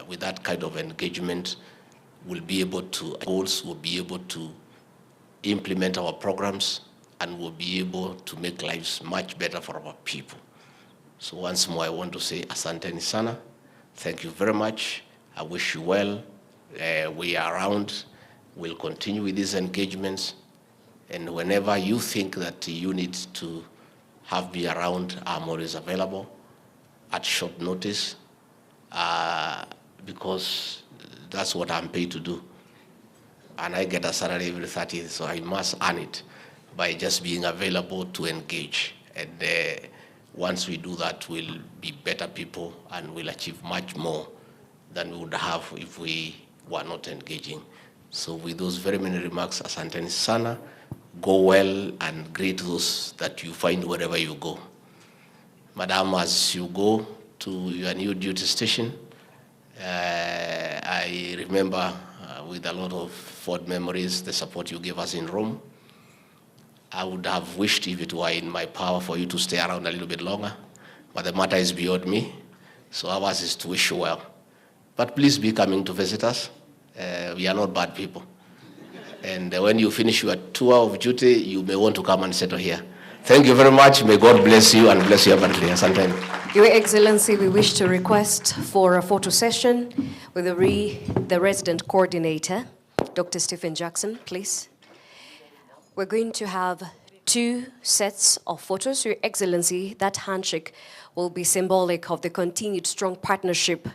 with that kind of engagement, we'll be able to goals, we'll be able to implement our programs, and we'll be able to make lives much better for our people. So once more, I want to say asanteni sana. Thank you very much. I wish you well. We are around. We'll continue with these engagements. And whenever you think that you need to have me around, I'm always available at short notice because that's what I'm paid to do. And I get a salary every 30th, so I must earn it by just being available to engage. And once we do that, we'll be better people and we'll achieve much more than we would have if we were not engaging. So with those very many remarks, asanteni sana. Go well and greet those that you find wherever you go. Madam, as you go to your new duty station, I remember with a lot of fond memories the support you gave us in Rome. I would have wished if it were in my power for you to stay around a little bit longer, but the matter is beyond me, so ours is to wish you well. But please be coming to visit us. We are not bad people. And when you finish your tour of duty, you may want to come and settle here. Thank you very much. May God bless you and bless you abundantly. Asante. Your Excellency, we wish to request for a photo session with the resident coordinator, Dr. Stephen Jackson, please. We're going to have 2 sets of photos. Your Excellency, that handshake will be symbolic of the continued strong partnership